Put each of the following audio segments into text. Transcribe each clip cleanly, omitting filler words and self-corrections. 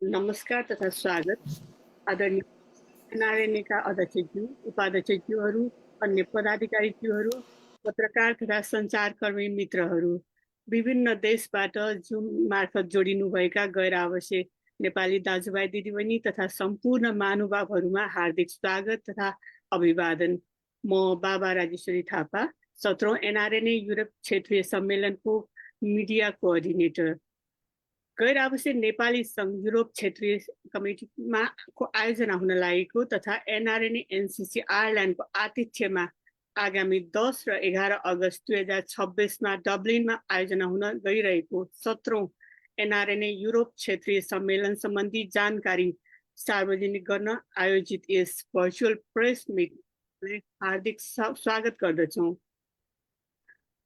नमस्कार तथा स्वागत आदरणीय एनआरएनएका अध्यक्षज्यू, उपाध्यक्षज्यूहरू, अन्य पदाधिकारीज्यूहरू, पत्रकार तथा सञ्चारकर्मी मित्रहरू, विभिन्न देशबाट जुम मार्फत जोडिनुभएका गैर आवश्यक नेपाली दाजुभाइ दिदीबहिनी तथा सम्पूर्ण महानुभावहरूमा हार्दिक स्वागत तथा अभिवादन। म बाबा राजेश्वरी थापा, 17औं एनआरएनए युरोप क्षेत्रीय सम्मेलनको मिडिया कोअर्डिनेटर। गैर आवश्यक नेपाली सङ्घ युरोप क्षेत्रीय कमिटीमा आयोजना हुन लागेको तथा एनआरएनए एनसिसी आयरल्यान्डको आतिथ्यमा आगामी 10 र 11 अगस्त 2026मा डब्लिनमा आयोजना हुन गइरहेको 17औं एनआरएनए युरोप क्षेत्रीय सम्मेलन सम्बन्धी जानकारी सार्वजनिक गर्न आयोजित यस भर्चुअल प्रेस मिटलाई हार्दिक स्वागत गर्दछौँ।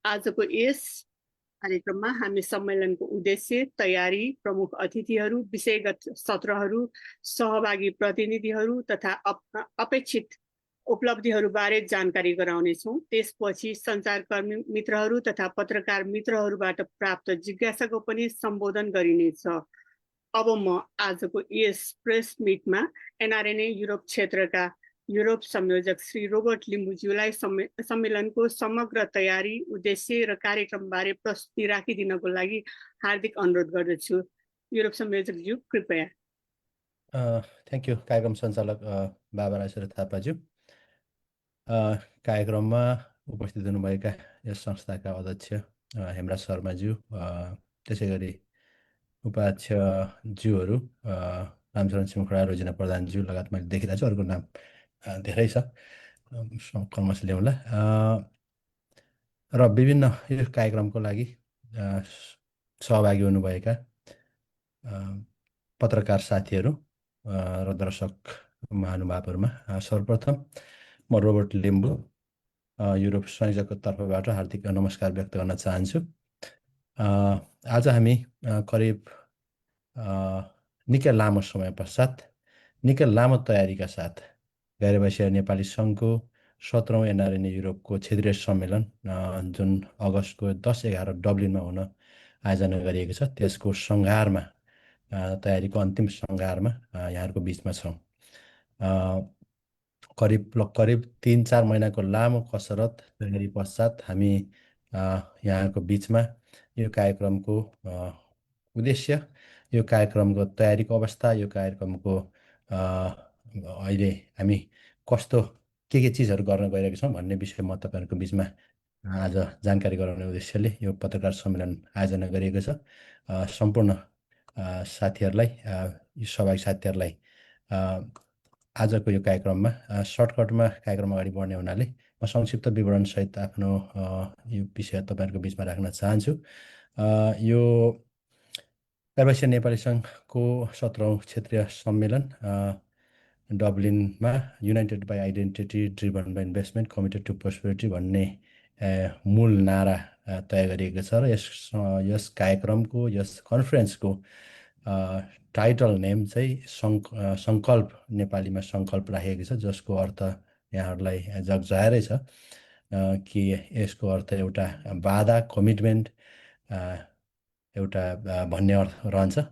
आजको यस कार्यक्रममा हामी सम्मेलनको उद्देश्य, तयारी, प्रमुख अतिथिहरू, विषयगत सत्रहरू, सहभागी प्रतिनिधिहरू तथा अपेक्षित उपलब्धिहरूबारे जानकारी गराउनेछौँ। त्यसपछि सञ्चारकर्मी मित्रहरू तथा पत्रकार मित्रहरूबाट प्राप्त जिज्ञासाको पनि सम्बोधन गरिनेछ। अब म आजको यस प्रेस मिटमा एनआरएनए युरोप क्षेत्रका युरोप संयोजक श्री रोबर्ट लिम्बुज्यूलाई सम्मेलनको समग्र तयारी, उद्देश्य र कार्यक्रमबारे प्रस्तुति राखिदिनको लागि हार्दिक अनुरोध गर्दछु। युरोप संयोजकज्यू, कृपया। थ्याङ्क यू कार्यक्रम सञ्चालक बाबा राजेश्वरी थापाज्यू। कार्यक्रममा उपस्थित हुनुभएका यस संस्थाका अध्यक्ष हेमराज शर्माज्यू, त्यसै गरी उपाध्यक्षज्यूहरू रामचरण सिंहखडा, रोजिना प्रधानज्यू लगायत मैले देखिरहेको छु, अरूको नाम धेरै छ, क्रमश ल्याउँला। र विभिन्न यो कार्यक्रमको लागि सहभागी हुनुभएका पत्रकार साथीहरू र दर्शक महानुभावहरूमा सर्वप्रथम म रोबर्ट लिम्बू युरोप संयोजकको तर्फबाट हार्दिक नमस्कार व्यक्त गर्न चाहन्छु। आज हामी करिब निकै लामो समय पश्चात, निकै लामो तयारीका साथ गैर नेपाली सङ्घको 17औं एनआरएनए युरोपको क्षेत्रीय सम्मेलन जुन अगस्तको 10-11 डब्लिनमा हुन आयोजना गरिएको छ, त्यसको सङ्घारमा, तयारीको अन्तिम सङ्घारमा यहाँहरूको बिचमा छौँ। करिब 3-4 महिनाको लामो कसरत तयारी पश्चात हामी यहाँको बिचमा यो कार्यक्रमको उद्देश्य, यो कार्यक्रमको तयारीको अवस्था, यो कार्यक्रमको अहिले हामी कस्तो के चिजहरू गर्न गइरहेका छौँ भन्ने विषय म तपाईँहरूको बिचमा आज जानकारी गराउने उद्देश्यले यो पत्रकार सम्मेलन आयोजना गरिएको छ। सम्पूर्ण साथीहरूलाई, सहभागी साथीहरूलाई आजको यो कार्यक्रममा सर्टकटमा कार्यक्रम अगाडि बढ्ने हुनाले म संक्षिप्त विवरणसहित आफ्नो यो विषय तपाईँहरूको बिचमा राख्न चाहन्छु। यो गैर नेपाली सङ्घको 17औं क्षेत्रीय सम्मेलन डब्लिनमा united by identity, driven by investment, committed to prosperity भन्ने मूल नारा तय गरिएको छ र यस कार्यक्रमको, यस कन्फरेन्सको टाइटल नेम चाहिँ सङ्कल्प, नेपालीमा सङ्कल्प राखेको छ, जसको अर्थ यहाँहरूलाई जगजाहेरै छ कि यसको अर्थ एउटा वादा, कमिटमेन्ट एउटा भन्ने अर्थ रहन्छ।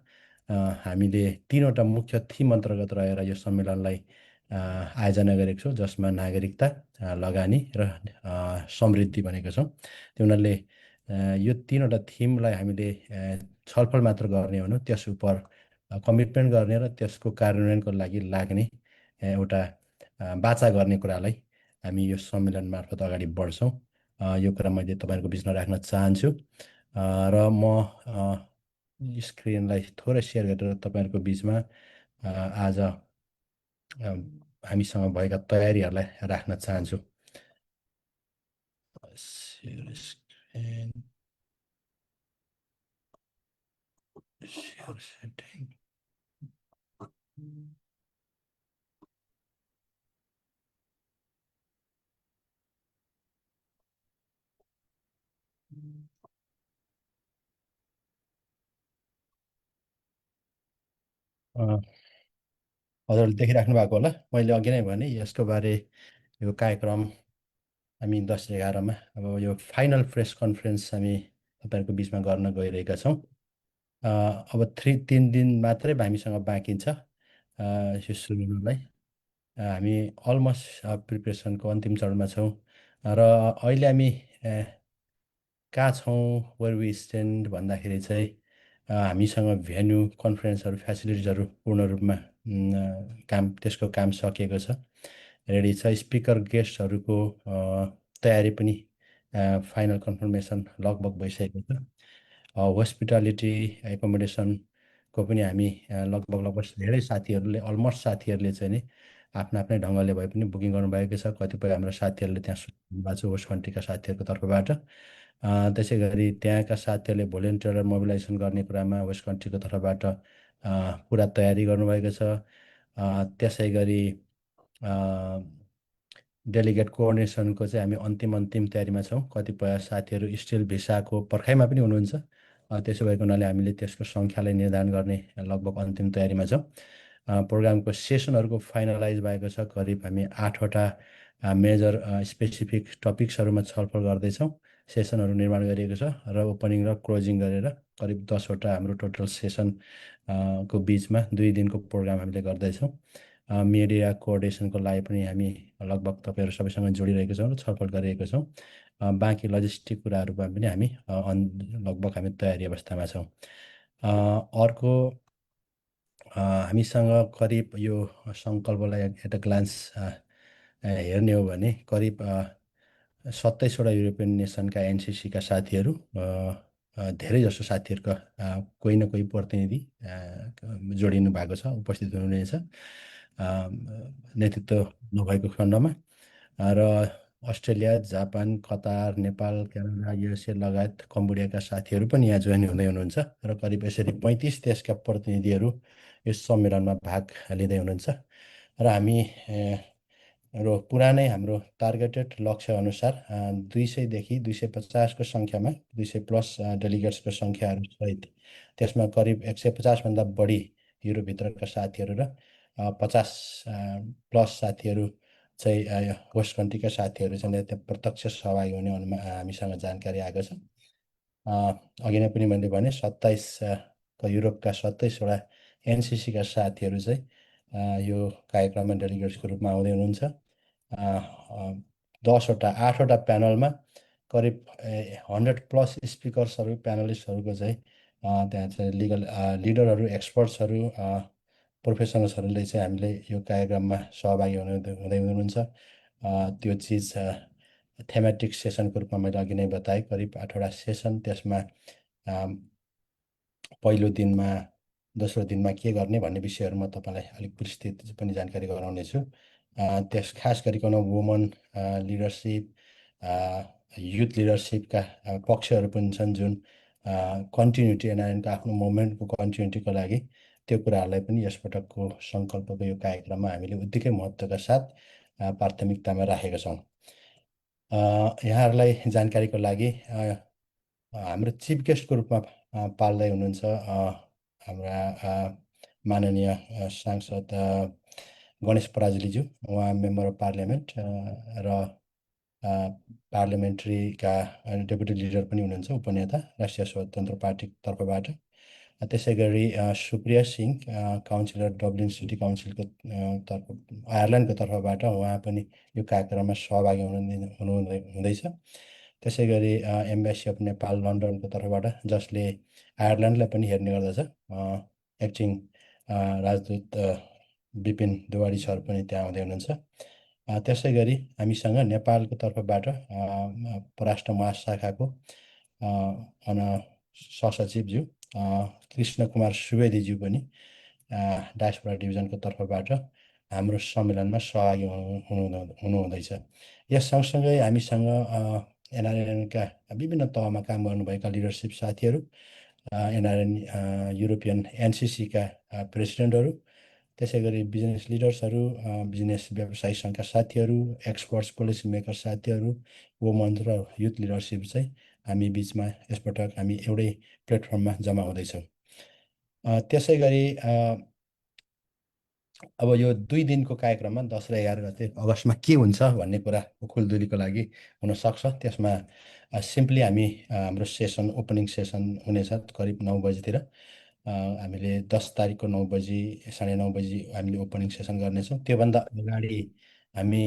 हामीले 3वटा मुख्य थिम अन्तर्गत रहेर यो सम्मेलनलाई आयोजना गरेको छौँ, जसमा नागरिकता, लगानी र समृद्धि भनेको छौँ। त्यो हुनाले यो 3वटा थिमलाई हामीले छलफल मात्र गर्ने हो, त्यस उप कमिटमेन्ट गर्ने र त्यसको कार्यान्वयनको लागि लाग्ने एउटा बाचा गर्ने कुरालाई हामी यो सम्मेलन मार्फत अगाडि बढ्छौँ। यो कुरा मैले तपाईँहरूको बिचमा राख्न चाहन्छु र म स्क्रिनलाई थोरै सेयर गरेर तपाईँहरूको बिचमा आज हामीसँग भएका तयारीहरूलाई राख्न चाहन्छु। हजुरले देखिराख्नु भएको होला, मैले अघि नै भने यसको बारे, यो कार्यक्रम हामी 10-11मा अब यो फाइनल प्रेस कन्फरेन्स हामी तपाईँहरूको बिचमा गर्न गइरहेका छौँ। अब 3 दिन मात्रै हामीसँग बाँकी छ यो सुरु हुनलाई। हामी अलमोस्ट प्रिपरेसनको अन्तिम चरणमा छौँ र अहिले हामी कहाँ छौँ, वेयर वी स्ट्यान्ड भन्दाखेरि चाहिँ हामीसँग भेन्यू कन्फरेन्सहरू फेसिलिटिजहरू पूर्ण रूपमा त्यसको काम सकिएको छ, रेडी छ। स्पिकर गेस्टहरूको तयारी पनि फाइनल कन्फर्मेसन लगभग भइसकेको छ। होस्पिटालिटी एकोमोडेसनको पनि हामी लगभग लगभग धेरै साथीहरूले अलमोस्ट साथीहरूले चाहिँ नि आफ्नो आफ्नै ढङ्गले भए पनि बुकिङ गर्नुभएको छ। कतिपय हाम्रो साथीहरूले त्यहाँ सुन्नुभएको छ होस्ट कन्ट्रीका साथीहरूको तर्फबाट। त्यसै गरी त्यहाँका साथीहरूले भोलिन्टियर मोबिलाइजेसन गर्ने कुरामा वेस्ट कन्ट्रीको तर्फबाट पुरा तयारी गर्नुभएको छ। त्यसै गरी डेलिगेट कोअर्डिनेसनको चाहिँ हामी अन्तिम तयारीमा छौँ। कतिपय साथीहरू स्टिल भिसाको पर्खाइमा पनि हुनुहुन्छ। त्यसो भएको हुनाले हामीले त्यसको सङ्ख्यालाई निर्धारण गर्ने लगभग अन्तिम तयारीमा छौँ। प्रोग्रामको सेसनहरूको फाइनलाइज भएको छ। करिब हामी 8वटा मेजर स्पेसिफिक टपिक्सहरूमा छलफल गर्दैछौँ। सेसनहरू निर्माण गरिएको छ र ओपनिङ र क्लोजिङ गरेर करिब 10वटा हाम्रो टोटल सेसन को बिचमा 2 दिनको प्रोग्राम हामीले गर्दैछौँ। मिडिया कोअर्डिनेसनको लागि पनि हामी लगभग तपाईँहरू सबैसँग जोडिरहेको छौँ र छलफल गरिरहेको छौँ। बाँकी लजिस्टिक कुराहरूमा पनि हामी लगभग हामी तयारी अवस्थामा छौँ। अर्को हामीसँग करिब यो सङ्कल्पलाई एट अ ग्लान्स हेर्ने हो भने करिब 27वटा युरोपियन नेसनका एनसिसीका साथीहरू, धेरै जसो साथीहरूका कोही न कोही प्रतिनिधि जोडिनु भएको छ, उपस्थित हुनुहुनेछ नेतृत्व नभएको खण्डमा। र Australia, Japan, Qatar, Nepal, Canada, USA लगायत कम्बोडियाका साथीहरू पनि यहाँ जोइन हुँदै हुनुहुन्छ र करिब यसरी 35 देशका प्रतिनिधिहरू यस सम्मेलनमा भाग लिँदै हुनुहुन्छ। र हामी र पुरानै हाम्रो टार्गेटेड लक्ष्य अनुसार 200देखि 250को सङ्ख्यामा 200+ डेलिगेट्सको सङ्ख्याहरू सहित त्यसमा करिब 150भन्दा बढी युरोपभित्रका साथीहरू र 50+ साथीहरू चाहिँ होस्ट कन्ट्रीका साथीहरू चाहिँ त्यहाँ प्रत्यक्ष सहभागी हुने हामीसँग जानकारी आएको छ। अघि नै पनि मैले भने 27 युरोपका 27वटा एनसिसीका साथीहरू चाहिँ यो कार्यक्रममा डेलिगेट्सको रूपमा आउँदै हुनुहुन्छ। 8वटा प्यानलमा करिब 100+ स्पिकर्सहरू, प्यानलिस्टहरूको चाहिँ त्यहाँ चाहिँ लिगल लिडरहरू, एक्सपर्ट्सहरू, प्रोफेसनल्सहरूले चाहिँ हामीले यो कार्यक्रममा सहभागी हुँदै हुनुहुन्छ। त्यो चिज थेमेटिक सेसनको रूपमा मैले अघि नै बताएँ, करिब 8वटा सेसन। त्यसमा पहिलो दिनमा, दोस्रो दिनमा के गर्ने भन्ने विषयहरू म तपाईँलाई अलिक विस्तृत पनि जानकारी गराउनेछु। त्यस खास गरिकन वुमन लिडरसिप, युथ लिडरसिपका पक्षहरू पनि छन् जुन कन्टिन्युटी एनआरएनको आफ्नो मुभमेन्टको कन्टिन्युटीको लागि त्यो कुराहरूलाई पनि यसपटकको सङ्कल्पको यो कार्यक्रममा हामीले उत्तिकै महत्त्वका साथ प्राथमिकतामा राखेका छौँ। यहाँहरूलाई जानकारीको लागि हाम्रो चिफ गेस्टको रूपमा पाल्दै हुनुहुन्छ हाम्रा माननीय सांसद गणेश पराजुलीज्यू। उहाँ मेम्बर अफ पार्लियामेन्ट र पार्लियामेन्ट्रीका डेपुटी लिडर पनि हुनुहुन्छ, उपनेता राष्ट्रिय स्वतन्त्र पार्टीको तर्फबाट। त्यसै गरी Supriya Singh, councillor Dublin city काउन्सिलको आयरल्यान्डको तर्फबाट उहाँ पनि यो कार्यक्रममा सहभागी हुँदैछ। त्यसै गरी एम्बेसी अफ नेपाल लन्डनको तर्फबाट, जसले आयरल्यान्डलाई पनि हेर्ने गर्दछ, एक्टिङ राजदूत विपिन दुवाडी सर पनि त्यहाँ आउँदै हुनुहुन्छ। त्यसै गरी हामीसँग नेपालको तर्फबाट परराष्ट्र महाशाखाको सहसचिवज्यू कृष्ण कुमार सुवेदीज्यू पनि डायस्पोरा डिभिजनको तर्फबाट हाम्रो सम्मेलनमा सहभागी हुनुहुँदैछ। यस सँगसँगै हामीसँग एनआरएनका विभिन्न तहमा काम गर्नुभएका लिडरसिप साथीहरू, एनआरएन युरोपियन एनसिसीका प्रेसिडेन्टहरू, त्यसै गरी बिजनेस लिडर्सहरू, बिजनेस व्यवसायी सङ्घका साथीहरू, एक्सपर्ट्स, पोलिसी मेकर साथीहरू, वुमन र युथ लिडरसिप चाहिँ हामी बिचमा यसपटक हामी एउटै प्लेटफर्ममा जम्मा हुँदैछौँ। त्यसै गरी अब यो 2 दिनको कार्यक्रममा 10 र 11 गते अगस्तमा के हुन्छ भन्ने कुरा खुलदुलीको लागि हुनसक्छ। त्यसमा सिम्पली हामी हाम्रो सेसन ओपनिङ सेसन हुनेछ करिब 9 बजीतिर। हामीले 10 तारिकको 9 बजी 9:30 बजी हामीले ओपनिङ सेसन गर्नेछौँ। त्योभन्दा अगाडि हामी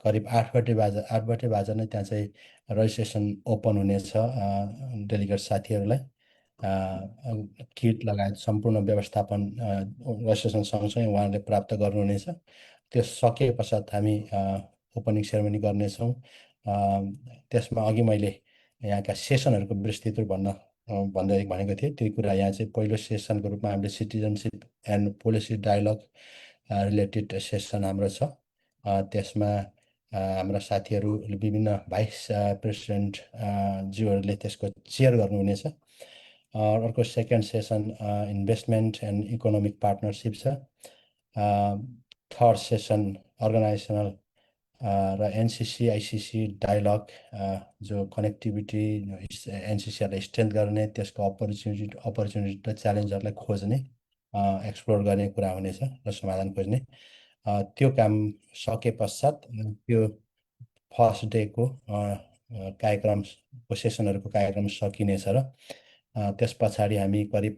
करिब 8 बजे नै त्यहाँ चाहिँ रजिस्ट्रेसन ओपन हुनेछ डेलिगेट साथीहरूलाई। किट लगायत सम्पूर्ण व्यवस्थापन रजिस्ट्रेसन सँगसँगै उहाँहरूले प्राप्त गर्नुहुनेछ। त्यो सके पश्चात हामी ओपनिङ सेरेमनी गर्नेछौँ। त्यसमा अघि मैले यहाँका सेसनहरूको विस्तृत भन्दै भनेको थिएँ। त्यो कुरा यहाँ चाहिँ पहिलो सेसनको रूपमा हामीले citizenship and policy dialogue related session हाम्रो छ। त्यसमा हाम्रा साथीहरू विभिन्न भाइस प्रेसिडेन्ट ज्यूहरूले त्यसको चेयर गर्नुहुनेछ। अर्को second session investment and economic partnership छ। थर्ड सेसन अर्गनाइजेसनल र एनसिसी आइसिसी डायलग जो कनेक्टिभिटी एनसिसीहरूलाई स्ट्रेन्थ गर्ने, त्यसको अपर्च्युनिटी र च्यालेन्जहरूलाई खोज्ने एक्सप्लोर गर्ने कुरा हुनेछ र समाधान खोज्ने। त्यो काम सके पश्चात त्यो फर्स्ट डेको कार्यक्रमको सेसनहरूको कार्यक्रम सकिनेछ र त्यस पछाडि हामी करिब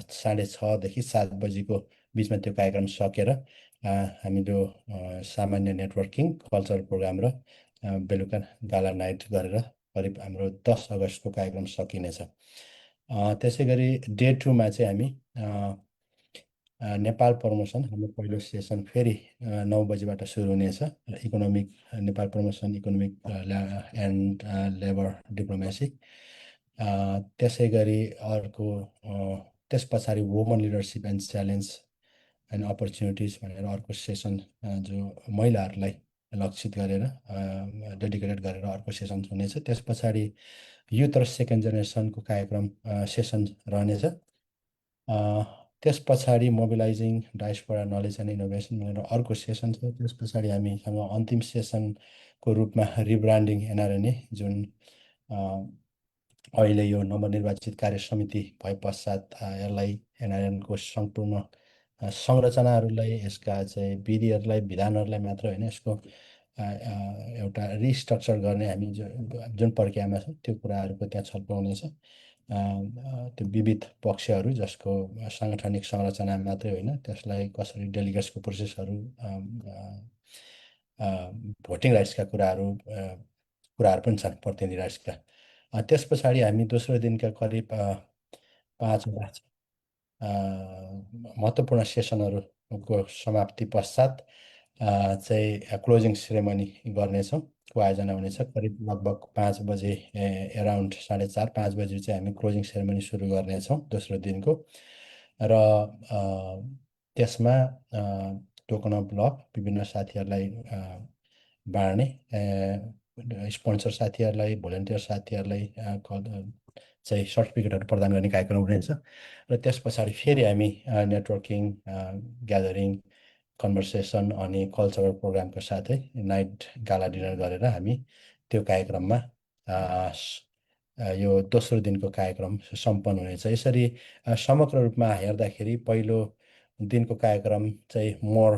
6:30देखि 7 बजीको बिचमा त्यो कार्यक्रम सकेर हामीहरू सामान्य नेटवर्किङ कल्चरल प्रोग्राम र बेलुका गाला नाइट गरेर करिब हाम्रो 10 अगस्तको कार्यक्रम सकिनेछ। त्यसै गरी डे 2मा चाहिँ हामी नेपाल प्रमोसन हाम्रो पहिलो सेसन फेरि 9 बजीबाट सुरु हुनेछ। Economic Nepal promotion economic and labour diplomacy. त्यसै गरी अर्को त्यस पछाडि woman leadership and challenge and opportunities भनेर अर्को सेसन जो महिलाहरूलाई लक्षित गरेर डेडिकेटेड गरेर अर्को सेसन हुनेछ। त्यस पछाडि युथ र सेकेन्ड जेनेरेसनको कार्यक्रम सेसन रहनेछ। त्यस पछाडि मोबिलाइजिङ डायस्पोरा नलेज एन्ड इनोभेसन भनेर अर्को सेसन छ। त्यस पछाडि हामीसँग अन्तिम सेसनको रूपमा रिब्रान्डिङ एनआरएनए जुन अहिले यो नवनिर्वाचित कार्य समिति भए पश्चात यसलाई एनआरएनको सम्पूर्ण संरचनाहरूलाई, यसका चाहिँ विधिहरूलाई, विधानहरूलाई मात्र होइन, यसको एउटा रिस्ट्रक्चर गर्ने हामी जुन प्रक्रियामा छौँ त्यो कुराहरूको त्यहाँ छलफल हुनेछ। त्यो विविध पक्षहरू जसको साङ्गठनिक संरचना मात्रै होइन, त्यसलाई कसरी डेलिगेट्सको प्रोसेसहरू, भोटिङ राइट्सका कुराहरू पनि छन्, प्रतिनिधि राइट्सका। त्यस पछाडि हामी दोस्रो दिनका करिब 5 महत्त्वपूर्ण सेसनहरूको समाप्ति पश्चात चाहिँ क्लोजिङ सेरेमनी गर्नेछौँ को आयोजना हुनेछ। करिब लगभग 5 बजे एराउन्ड 4:30 5 बजी चाहिँ हामी क्लोजिङ सेरेमनी सुरु गर्नेछौँ दोस्रो दिनको। र त्यसमा टोकन अफ लभ विभिन्न साथीहरूलाई बाँड्ने, स्पोन्सर साथीहरूलाई, भोलिन्टियर साथीहरूलाई चाहिँ सर्टिफिकेटहरू प्रदान गर्ने कार्यक्रम हुनेछ। र त्यस पछाडि फेरि हामी नेटवर्किङ, ग्यादरिङ, कन्भर्सेसन अनि कल्चरल प्रोग्रामको साथै नाइट गाला डिनर गरेर हामी त्यो कार्यक्रममा यो दोस्रो दिनको कार्यक्रम सम्पन्न हुनेछ। यसरी समग्र रूपमा हेर्दाखेरि पहिलो दिनको कार्यक्रम चाहिँ मोर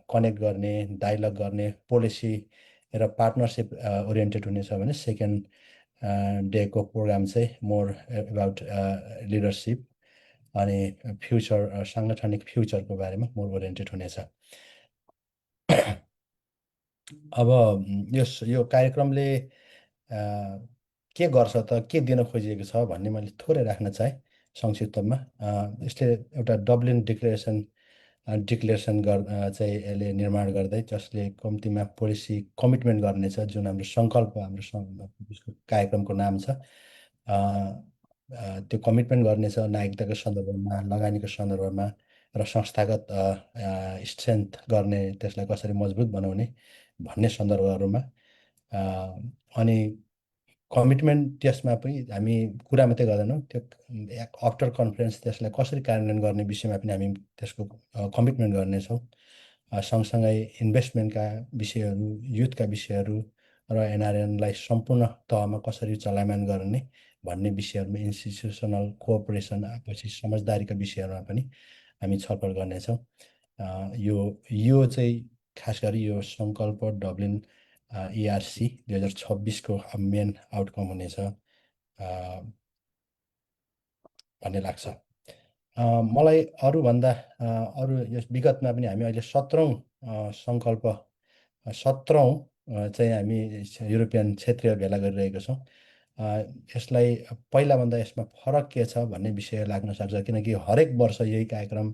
कनेक्ट गर्ने, डायलग गर्ने, पोलिसी र पार्टनरसिप ओरिएन्टेड हुनेछ भने सेकेन्ड डेको प्रोग्राम चाहिँ मोर एबाउट लिडरसिप अनि फ्युचर, साङ्गठनिक फ्युचरको बारेमा मोर ओरिएन्टेड हुनेछ। अब यो कार्यक्रमले के गर्छ त, के दिन खोजिएको छ भन्ने मैले थोरै राख्न चाहेँ संक्षिप्तमा। यसले एउटा डब्लिन डिक्लेरेसन चाहिँ यसले निर्माण गर्दै, जसले कम्तीमा पोलिसी कमिटमेन्ट गर्नेछ, जुन हाम्रो सङ्कल्प, हाम्रो कार्यक्रमको नाम छ। त्यो कमिटमेन्ट गर्नेछ नागरिकताको सन्दर्भमा, लगानीको सन्दर्भमा र संस्थागत स्ट्रेन्थ गर्ने, त्यसलाई कसरी मजबुत बनाउने भन्ने सन्दर्भहरूमा। अनि कमिटमेन्ट त्यसमा पनि हामी कुरा मात्रै गर्दैनौँ, त्यो आफ्टर कन्फरेन्स त्यसलाई कसरी कार्यान्वयन गर्ने विषयमा पनि हामी त्यसको कमिटमेन्ट गर्नेछौँ। सँगसँगै इन्भेस्टमेन्टका विषयहरू, युथका विषयहरू र एनआरएनलाई सम्पूर्ण तहमा कसरी चलायमान गर्ने भन्ने विषयहरूमा, इन्स्टिट्युसनल कोअपरेसन, आपसी समझदारीका विषयहरूमा पनि हामी छलफल गर्नेछौँ। यो चाहिँ खास गरी यो सङ्कल्प डब्लिन ERC 2026को मेन आउटकम हुनेछ भन्ने लाग्छ। मलाई अरू यस विगतमा पनि हामी अहिले 17औँ सङ्कल्प 17औँ चाहिँ हामी युरोपियन क्षेत्रीय भेला गरिरहेको छौँ। यसलाई पहिलाभन्दा यसमा फरक के छ भन्ने विषय लाग्न सक्छ, किनकि हरेक वर्ष यही कार्यक्रम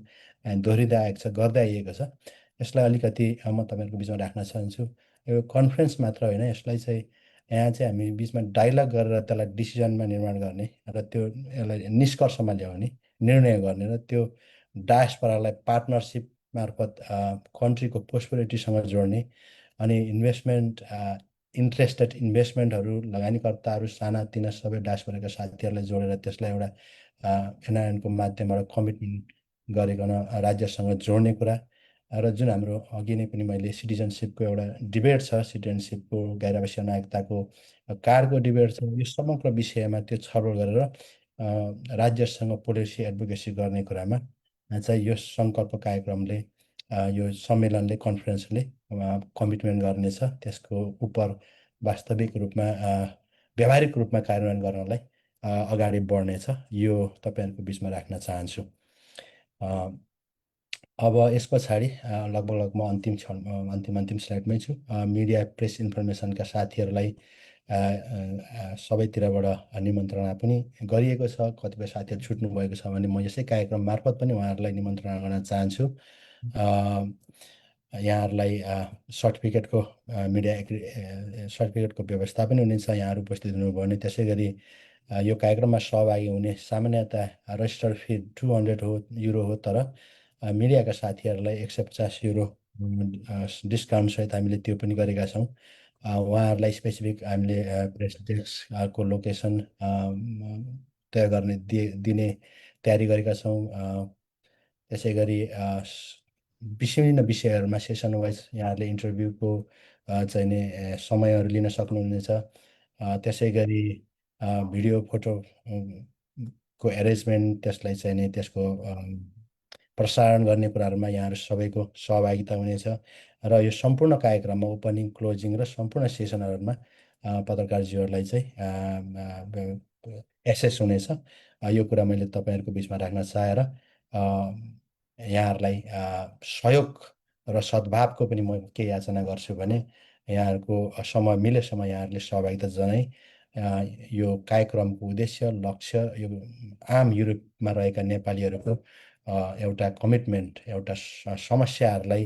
दोहोरिँदै आएको छ, गर्दै आइएको छ। यसलाई अलिकति म तपाईँहरूको बिचमा राख्न चाहन्छु। यो कन्फरेन्स मात्र होइन, यसलाई चाहिँ यहाँ चाहिँ हामी बिचमा डाइलग गरेर त्यसलाई डिसिजनमा निर्माण गर्ने र त्यो यसलाई निष्कर्षमा ल्याउने, निर्णय गर्ने र त्यो डायस्पोरालाई पार्टनरसिप मार्फत कन्ट्रीको प्रोस्पेरिटीसँग जोड्ने अनि इन्ट्रेस्टेड इन्भेस्टमेन्टहरू, लगानीकर्ताहरू, सानातिना सबै डायस्पोराका साथीहरूलाई जोडेर त्यसलाई एउटा एनआइएनको माध्यमबाट कमिटमेन्ट गरिकन राज्यसँग जोड्ने कुरा र जुन हाम्रो अघि नै पनि मैले सिटिजनसिपको एउटा डिबेट छ, सिटिजनसिपको गैर नागरिकताको कार्डको डिबेट छ, यो समग्र विषयमा त्यो छलफल गरेर राज्यसँग पोलिसी एडभोकेसी गर्ने कुरामा चाहिँ यो सङ्कल्प कार्यक्रमले यो सम्मेलनले कन्फरेन्सले कमिटमेन्ट गर्नेछ। त्यसको उप वास्तविक रूपमा व्यावहारिक रूपमा कार्यान्वयन गर्नलाई अगाडि बढ्नेछ। यो तपाईँहरूको बिचमा राख्न चाहन्छु। अब यस पछाडि लगभग म अन्तिम स्लाइडमै छु। मिडिया प्रेस इन्फर्मेसनका साथीहरूलाई सबैतिरबाट निमन्त्रणा पनि गरिएको छ। कतिपय साथीहरू छुट्नु भएको छ भने म यसै कार्यक्रम मार्फत पनि उहाँहरूलाई निमन्त्रणा गर्न चाहन्छु। यहाँहरूलाई सर्टिफिकेटको सर्टिफिकेटको व्यवस्था पनि हुनेछ। यहाँहरू उपस्थित हुनुभयो भने त्यसै गरी यो कार्यक्रममा सहभागी हुने सामान्यतया रजिस्टर फी 200 युरो हो, तर मिडियाका साथीहरूलाई 150 युरो डिस्काउन्टसहित हामीले त्यो पनि गरेका छौँ। उहाँहरूलाई स्पेसिफिक हामीले प्रेस डेस्कको लोकेसन तय दिने तयारी गरेका छौँ। त्यसै गरी विभिन्न विषयहरूमा सेसन वाइज यहाँहरूले इन्टरभ्यूको चाहिँ नि समयहरू लिन सक्नुहुनेछ। त्यसै गरी भिडियो फोटो को एरेन्जमेन्ट, त्यसलाई चाहिँ नि त्यसको प्रसारण गर्ने कुराहरूमा यहाँहरू सबैको सहभागिता हुनेछ र यो सम्पूर्ण कार्यक्रममा ओपनिङ, क्लोजिङ र सम्पूर्ण सेसनहरूमा पत्रकारज्यूहरूलाई चाहिँ एसेस हुनेछ। यो कुरा मैले तपाईँहरूको बिचमा राख्न चाहेर यहाँहरूलाई सहयोग र सद्भावको पनि म के याचना गर्छु भने यहाँहरूको समय मिलेसम्म यहाँहरूले सहभागिता जनाई यो कार्यक्रमको उद्देश्य, लक्ष्य, यो आम युरोपमा रहेका नेपालीहरूको एउटा कमिटमेन्ट, एउटा समस्याहरूलाई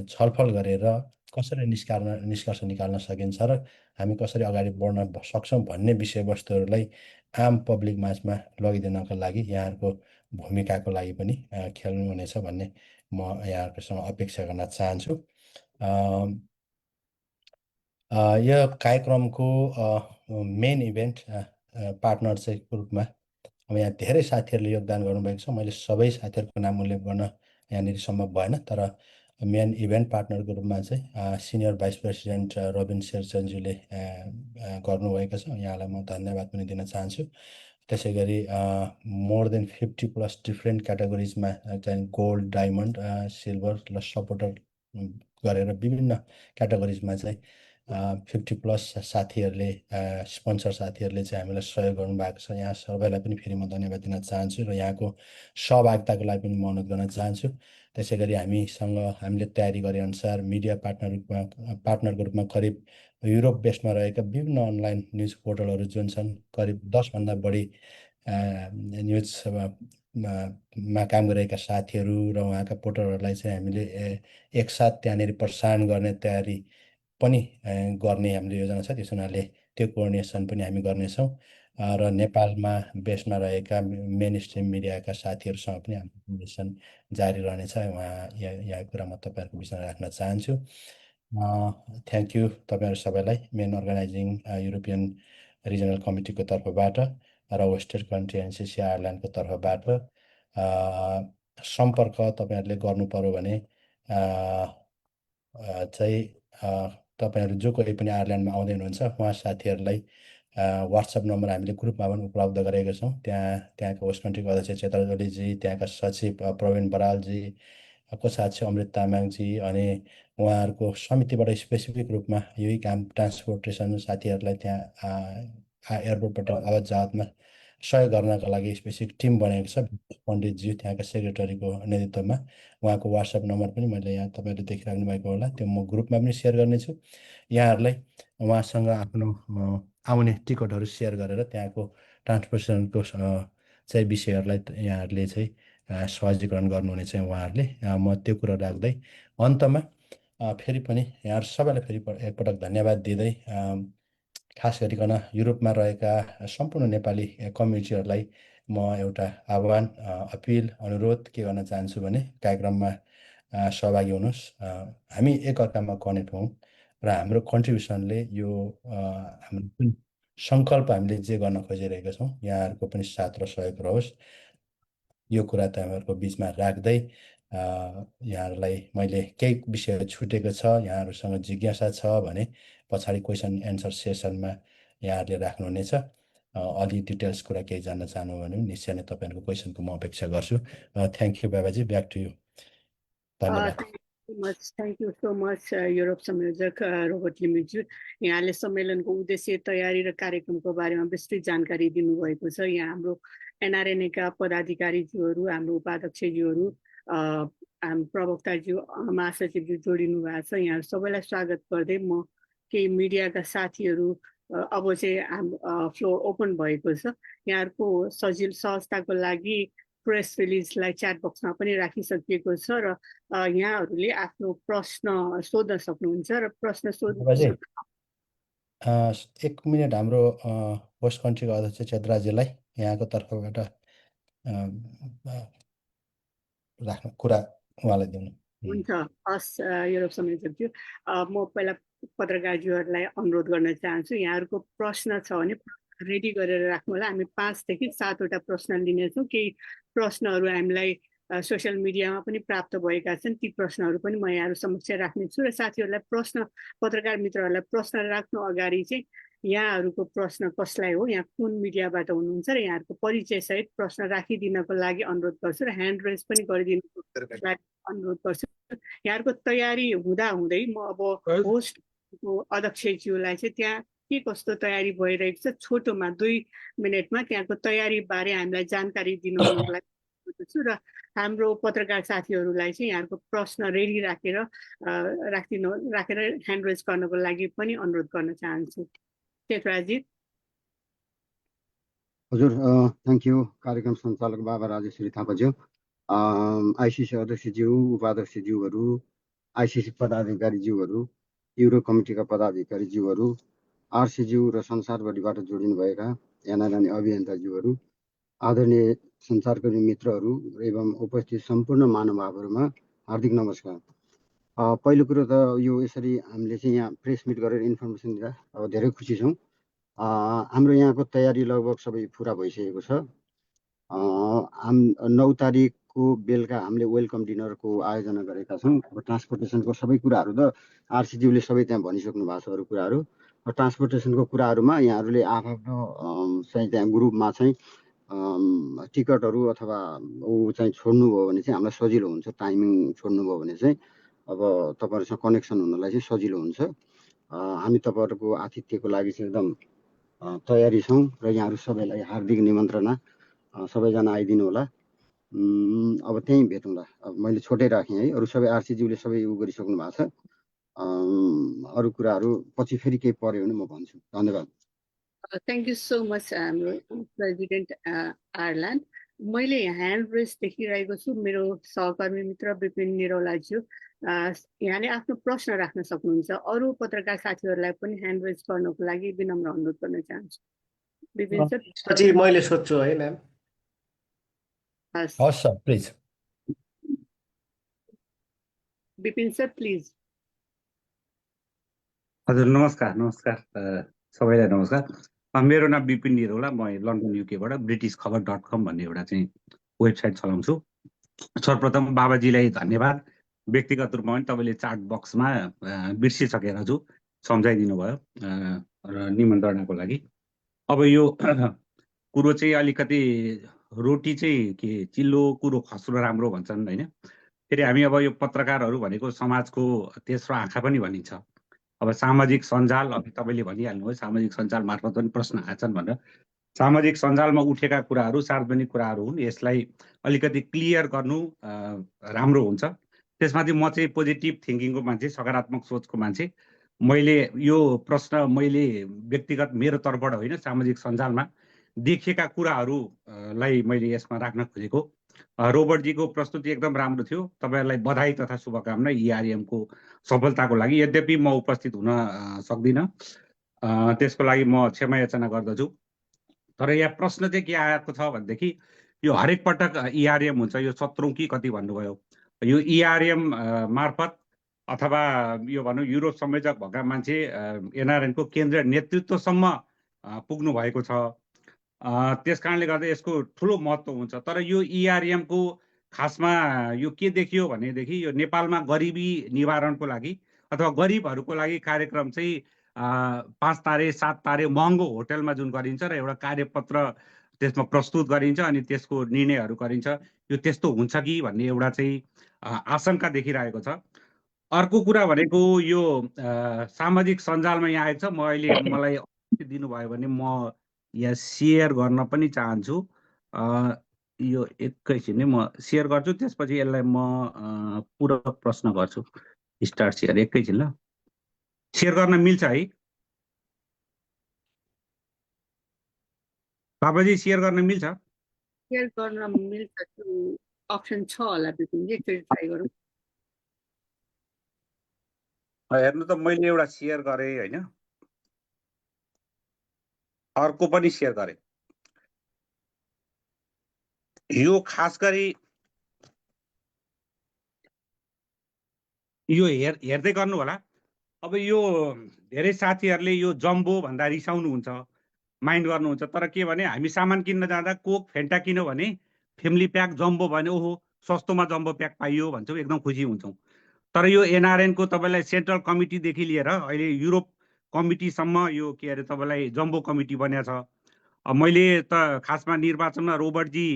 छलफल गरेर कसरी निष्कर्ष निकाल्न सकिन्छ र हामी कसरी अगाडि बढ्न सक्छौँ भन्ने विषयवस्तुहरूलाई आम पब्लिक माझमा लगिदिनको लागि यहाँहरूको भूमिकाको लागि पनि खेल्नुहुनेछ भन्ने म यहाँहरूसँग अपेक्षा गर्न चाहन्छु। यो कार्यक्रमको मेन इभेन्ट पार्टनर चाहिँ रूपमा अब यहाँ धेरै साथीहरूले योगदान गर्नुभएको छ। मैले सबै साथीहरूको नाम उल्लेख गर्न यहाँनिर सम्भव भएन, तर मेन इभेन्ट पार्टनरको रूपमा चाहिँ सिनियर भाइस प्रेसिडेन्ट रोबिन शेरचनज्यूले गर्नुभएको छ। यहाँलाई म धन्यवाद पनि दिन चाहन्छु। त्यसै गरी मोर देन 50+ डिफ्रेन्ट क्याटेगोरिजमा चाहिँ गोल्ड, डायमन्ड, सिल्भर र सपोर्टर गरेर विभिन्न क्याटेगोरिजमा चाहिँ 50+ साथीहरूले, स्पोन्सर साथीहरूले चाहिँ हामीलाई सहयोग गर्नुभएको छ। यहाँ सबैलाई पनि फेरि म धन्यवाद दिन चाहन्छु र यहाँको सहभागिताको लागि पनि म अनुरोध गर्न चाहन्छु। त्यसै गरी हामीले तयारी गरेअनुसार मिडिया पार्टनरको रूपमा करिब युरोप बेसमा रहेका विभिन्न अनलाइन न्युज पोर्टलहरू जुन छन्, करिब 10भन्दा बढी न्युजमा काम गरेका साथीहरू र उहाँका पोर्टलहरूलाई चाहिँ हामीले एकसाथ त्यहाँनिर प्रसारण गर्ने तयारी पनि गर्ने हाम्रो योजना छ। त्यस हुनाले त्यो कोअर्डिनेसन पनि हामी गर्नेछौँ र नेपालमा बेसमा रहेका मेन स्ट्रिम मिडियाका साथीहरूसँग पनि हाम्रो कोअर्डिनेसन जारी रहनेछ। यहाँ कुरा म तपाईँहरूको बिचमा राख्न चाहन्छु। थ्याङ्क यू तपाईँहरू सबैलाई, मेन अर्गनाइजिङ युरोपियन रिजनल कमिटीको तर्फबाट र वेस्टर्न कन्ट्री एनसिसी आयरल्यान्डको तर्फबाट। सम्पर्क तपाईँहरूले गर्नु पर्यो भने चाहिँ तपाईँहरू जो कोही पनि आयरल्यान्डमा आउँदै हुनुहुन्छ उहाँ साथीहरूलाई वाट्सएप नम्बर हामीले ग्रुपमा पनि उपलब्ध गरेका छौँ। त्यहाँको वेस्ट कन्ट्रीको अध्यक्ष चेतन ओलीजी, त्यहाँका सचिव प्रवीण बरालजी, कोषाध्यक्ष अमृत तामाङजी अनि उहाँहरूको समितिबाट स्पेसिफिक रूपमा यही काम ट्रान्सपोर्टेसन साथीहरूलाई त्यहाँ एयरपोर्टबाट आवत जावतमा सहयोग गर्नका लागि स्पेसिफिक टिम बनेको छ। पण्डितज्यू त्यहाँका सेक्रेटरीको नेतृत्वमा उहाँको वाट्सएप नम्बर पनि मैले यहाँ तपाईँले देखिराख्नु भएको होला, त्यो म ग्रुपमा पनि सेयर गर्नेछु। यहाँहरूलाई उहाँसँग आफ्नो आउने टिकटहरू सेयर गरेर त्यहाँको ट्रान्सपोर्टेसनको चाहिँ विषयहरूलाई यहाँहरूले चाहिँ सहजीकरण गर्नुहुने चाहिँ उहाँहरूले। म त्यो कुरो राख्दै अन्तमा फेरि पनि यहाँहरू सबैलाई फेरि एकपटक धन्यवाद दिँदै खास गरिकन युरोपमा रहेका सम्पूर्ण नेपाली कम्युनिटीहरूलाई म एउटा आह्वान, अपिल, अनुरोध के गर्न चाहन्छु भने कार्यक्रममा सहभागी हुनुहोस्। हामी एकअर्कामा कनेक्ट हौँ र हाम्रो कन्ट्रिब्युसनले यो हाम्रो जुन सङ्कल्प हामीले जे गर्न खोजिरहेका छौँ यहाँहरूको पनि साथ र सहयोग रहोस्। यो कुरा तपाईँहरूको बिचमा राख्दै यहाँहरूलाई मैले केही विषयहरू छुटेको छ, यहाँहरूसँग जिज्ञासा छ भने पछाडि क्वेसन एन्सर सेसनमा यहाँहरूले राख्नुहुनेछ। अलि डिटेल्स कुरा केही जान्न चाहनु भने निश्चय नै तपाईँहरूको क्वेसनको म अपेक्षा गर्छु। Thank you Babaji, back to you. धन्यवाद। Thank you so much Europe संयोजक रोबर्ट लिम्बुज्यू। यहाँले सम्मेलनको उद्देश्य, तयारी र कार्यक्रमको बारेमा विस्तृत जानकारी दिनुभएको छ। यहाँ हाम्रो एनआरएनएका पदाधिकारीज्यूहरू, हाम्रो उपाध्यक्षज्यूहरू, हाम्रो प्रवक्ताज्यू, महासचिवज्यू जोडिनु भएको छ। यहाँ सबैलाई स्वागत गर्दै म केही मिडियाका साथीहरू अब चाहिँ हाम्रो फ्लोर ओपन भएको छ। यहाँहरूको सजिलो सहजताको लागि प्रेस रिलिजलाई च्याट बक्समा पनि राखिसकिएको छ र यहाँहरूले आफ्नो प्रश्न सोध्न सक्नुहुन्छ र प्रश्न सोध्नु। 1 मिनट हाम्रो होस्ट कन्ट्रीको अध्यक्ष क्षेत्रराज्यलाई यहाँको तर्फबाट राख्नु कुरा उहाँलाई दिनु। हुन्छ, हस् युरोप संयोजकज्यू। म पहिला पत्रकारज्यूहरूलाई अनुरोध गर्न चाहन्छु, यहाँहरूको प्रश्न छ भने रेडी गरेर राख्नु होला। हामी 5 देखि 7 वटा प्रश्न लिनेछौँ। केही प्रश्नहरू हामीलाई सोसियल मिडियामा पनि प्राप्त भएका छन्, ती प्रश्नहरू पनि म यहाँहरू समक्ष राख्नेछु र साथीहरूलाई पत्रकार मित्रहरूलाई प्रश्न राख्नु अगाडि चाहिँ यहाँहरूको प्रश्न कसलाई हो, यहाँ कुन मिडियाबाट हुनुहुन्छ र यहाँहरूको परिचय सहित प्रश्न राखिदिनको लागि अनुरोध गर्छु र ह्यान्ड रेज पनि गरिदिनुको लागि अनुरोध गर्छु। यहाँहरूको तयारी हुँदै म अब होस्टको अध्यक्षज्यूलाई चाहिँ त्यहाँ के कस्तो तयारी भइरहेको छ छोटोमा 2 मिनटमा त्यहाँको तयारी बारे हामीलाई जानकारी दिनुको लागि छु र हाम्रो पत्रकार साथीहरूलाई चाहिँ यहाँको प्रश्न रेडी राखेर ह्यान्ड रेज गर्नको लागि पनि अनुरोध गर्न चाहन्छु। क्षेत्रराजी। हजुर, थ्याङ्क यू कार्यक्रम सञ्चालक बाबा राजेश्वरी थापाज्यू, आइसिसी अध्यक्षज्यू, उपाध्यक्षज्यूहरू, आइसिसी पदाधिकारीज्यूहरू, युरो कमिटीका पदाधिकारीज्यूहरू, आरसीज्यू र संसारभरिबाट जोडिनुभएका एनआरएन अभियन्ताज्यूहरू, आदरणीय सञ्चारकर्मी मित्रहरू एवं उपस्थित सम्पूर्ण महानुभावहरूमा हार्दिक नमस्कार। पहिलो कुरो त यो यसरी हामीले चाहिँ यहाँ प्रेस मिट गरेर इन्फर्मेसन दिँदा अब धेरै खुसी छौँ। हाम्रो यहाँको तयारी लगभग सबै पुरा भइसकेको छ। 9 तारिकको बेलुका हामीले वेलकम डिनरको आयोजना गरेका छौँ। अब ट्रान्सपोर्टेसनको सबै कुराहरू त आरसीज्यूले सबै त्यहाँ भनिसक्नु भएको छ अरू कुराहरू। ट्रान्सपोर्टेसनको कुराहरूमा यहाँहरूले आफ्नो चाहिँ त्यहाँ ग्रुपमा चाहिँ टिकटहरू अथवा ऊ चाहिँ छोड्नुभयो भने चाहिँ हामीलाई सजिलो हुन्छ। टाइमिङ छोड्नुभयो भने चाहिँ अब तपाईँहरूसँग कनेक्सन हुनलाई चाहिँ सजिलो हुन्छ। हामी तपाईँहरूको आतिथ्यको लागि चाहिँ एकदम तयारी छौँ र यहाँहरू सबैलाई हार्दिक निमन्त्रणा, सबैजना आइदिनु होला। अब त्यहीँ भेटौँला। अब मैले छोटै राखेँ है, अरू सबै आरसीज्यूले सबै उ गरिसक्नु भएको छ। अरू कुराहरू पछि फेरि केही पर्यो भने म भन्छु। धन्यवाद। थ्याङ्क यू सो मच हाम्रो प्रेसिडेन्ट आयरल्यान्ड। मैले ह्यान्ड रेज देखिरहेको छु, मेरो सहकर्मी मित्र विपिन निरौलाज्यू, यहाँले आफ्नो प्रश्न राख्न सक्नुहुन्छ। अरू पत्रकार साथीहरूलाई पनि ह्यान्ड रेज गर्नको लागि विनम्र अनुरोध गर्न चाहन्छु। विपिन सर। मैले सोध्छु है म्याम। हस् sir, please. Vipin sir please. हजुर, नमस्कार सबैलाई नमस्कार। मेरो नाम विपिन निरौला, म लन्डन युकेबाट BritishKhabar.com भन्ने एउटा चाहिँ वेबसाइट चलाउँछु। सर्वप्रथम बाबाजीलाई धन्यवाद। व्यक्तिगत रूपमा पनि तपाईँले चाट बक्समा बिर्सिसकेर सम्झाइदिनु भयो र निमन्त्रणाको लागि। अब यो कुरो चाहिँ अलिकति रोटी चाहिँ के चिल्लो कुरो खस्रो राम्रो भन्छन् होइन। फेरि हामी अब यो पत्रकारहरू भनेको समाजको तेस्रो आँखा पनि भनिन्छ। अब सामाजिक सञ्जाल, अब तपाईँले भनिहाल्नुभयो सामाजिक सञ्जाल मार्फत पनि प्रश्न आएछन् भनेर। सामाजिक सञ्जालमा उठेका कुराहरू सार्वजनिक कुराहरू हुन्, यसलाई अलिकति क्लियर गर्नु राम्रो हुन्छ। त्यसमाथि म चाहिँ पोजिटिभ थिङ्किङको मान्छे, सकारात्मक सोचको मान्छे। मैले यो प्रश्न मैले व्यक्तिगत मेरो तर्फबाट होइन, सामाजिक सञ्जालमा देखिएका कुराहरूलाई मैले यसमा राख्न खोजेको। रोबर्टजीको प्रस्तुति एकदम राम्रो थियो, तपाईँहरूलाई बधाई तथा शुभकामना ERM-को सफलताको लागि। यद्यपि म उपस्थित हुन सक्दिनँ, त्यसको लागि म क्षमा याचना गर्दछु। तर यहाँ प्रश्न चाहिँ के आएको छ भनेदेखि यो हरेक पटक ERM हुन्छ, यो 17औं कि कति भन्नुभयो, यो ERM मार्फत अथवा यो भनौँ युरोप संयोजक भएका मान्छे NRN को केन्द्रीय नेतृत्वसम्म पुग्नु भएको छ। त्यस कारणले गर्दा यसको ठुलो महत्त्व हुन्छ। तर यो ERM को खासमा यो के देखियो भनेदेखि यो नेपालमा गरिबी निवारणको लागि अथवा गरिबहरूको लागि कार्यक्रम चाहिँ 5 तारे 7 तारे महँगो होटलमा जुन गरिन्छ र एउटा कार्यपत्र त्यसमा प्रस्तुत गरिन्छ अनि त्यसको निर्णयहरू गरिन्छ, यो त्यस्तो हुन्छ कि भन्ने एउटा चाहिँ आशंका देखिरहेको छ। अर्को कुरा भनेको यो सामाजिक सञ्जालमा यहाँ आएको छ। म अहिले मलाई दिनुभयो भने म यहाँ सेयर गर्न पनि चाहन्छु। यो एकैछिन नै म सेयर गर्छु, त्यसपछि यसलाई म पूरक प्रश्न गर्छु। स्टार्ट सेयर, एकैछिन ल। सेयर गर्न मिल्छ है बाबाजी? सेयर गर्न मिल्छ? सेयर गर्न मिल्छ, त्यो अप्सन छ होला बिपिनजी, फेरि ट्राई गरौँ। हेर्नु त मैले एउटा सेयर गरेँ होइन, अर्को पनि सेयर गरेँ। यो खास गरी यो हेर्दै गर्नु होला। अब यो धेरै साथीहरूले यो जम्बो भन्दा रिसाउनुहुन्छ, माइन्ड गर्नुहुन्छ। तर के भने हामी सामान किन्न जाँदा कोक फेन्टा किन्यो भने फ्यामिली प्याक जम्बो भने ओहो सस्तोमा जम्बो प्याक पाइयो भन्छौँ, एकदम खुसी हुन्छौँ। तर यो NRN को तपाईँलाई सेन्ट्रल कमिटीदेखि लिएर अहिले युरोप कमिटीसम्म यो के अरे तपाईँलाई जम्बो कमिटी बनेको छ। मैले त खासमा निर्वाचनमा रोबर्टजी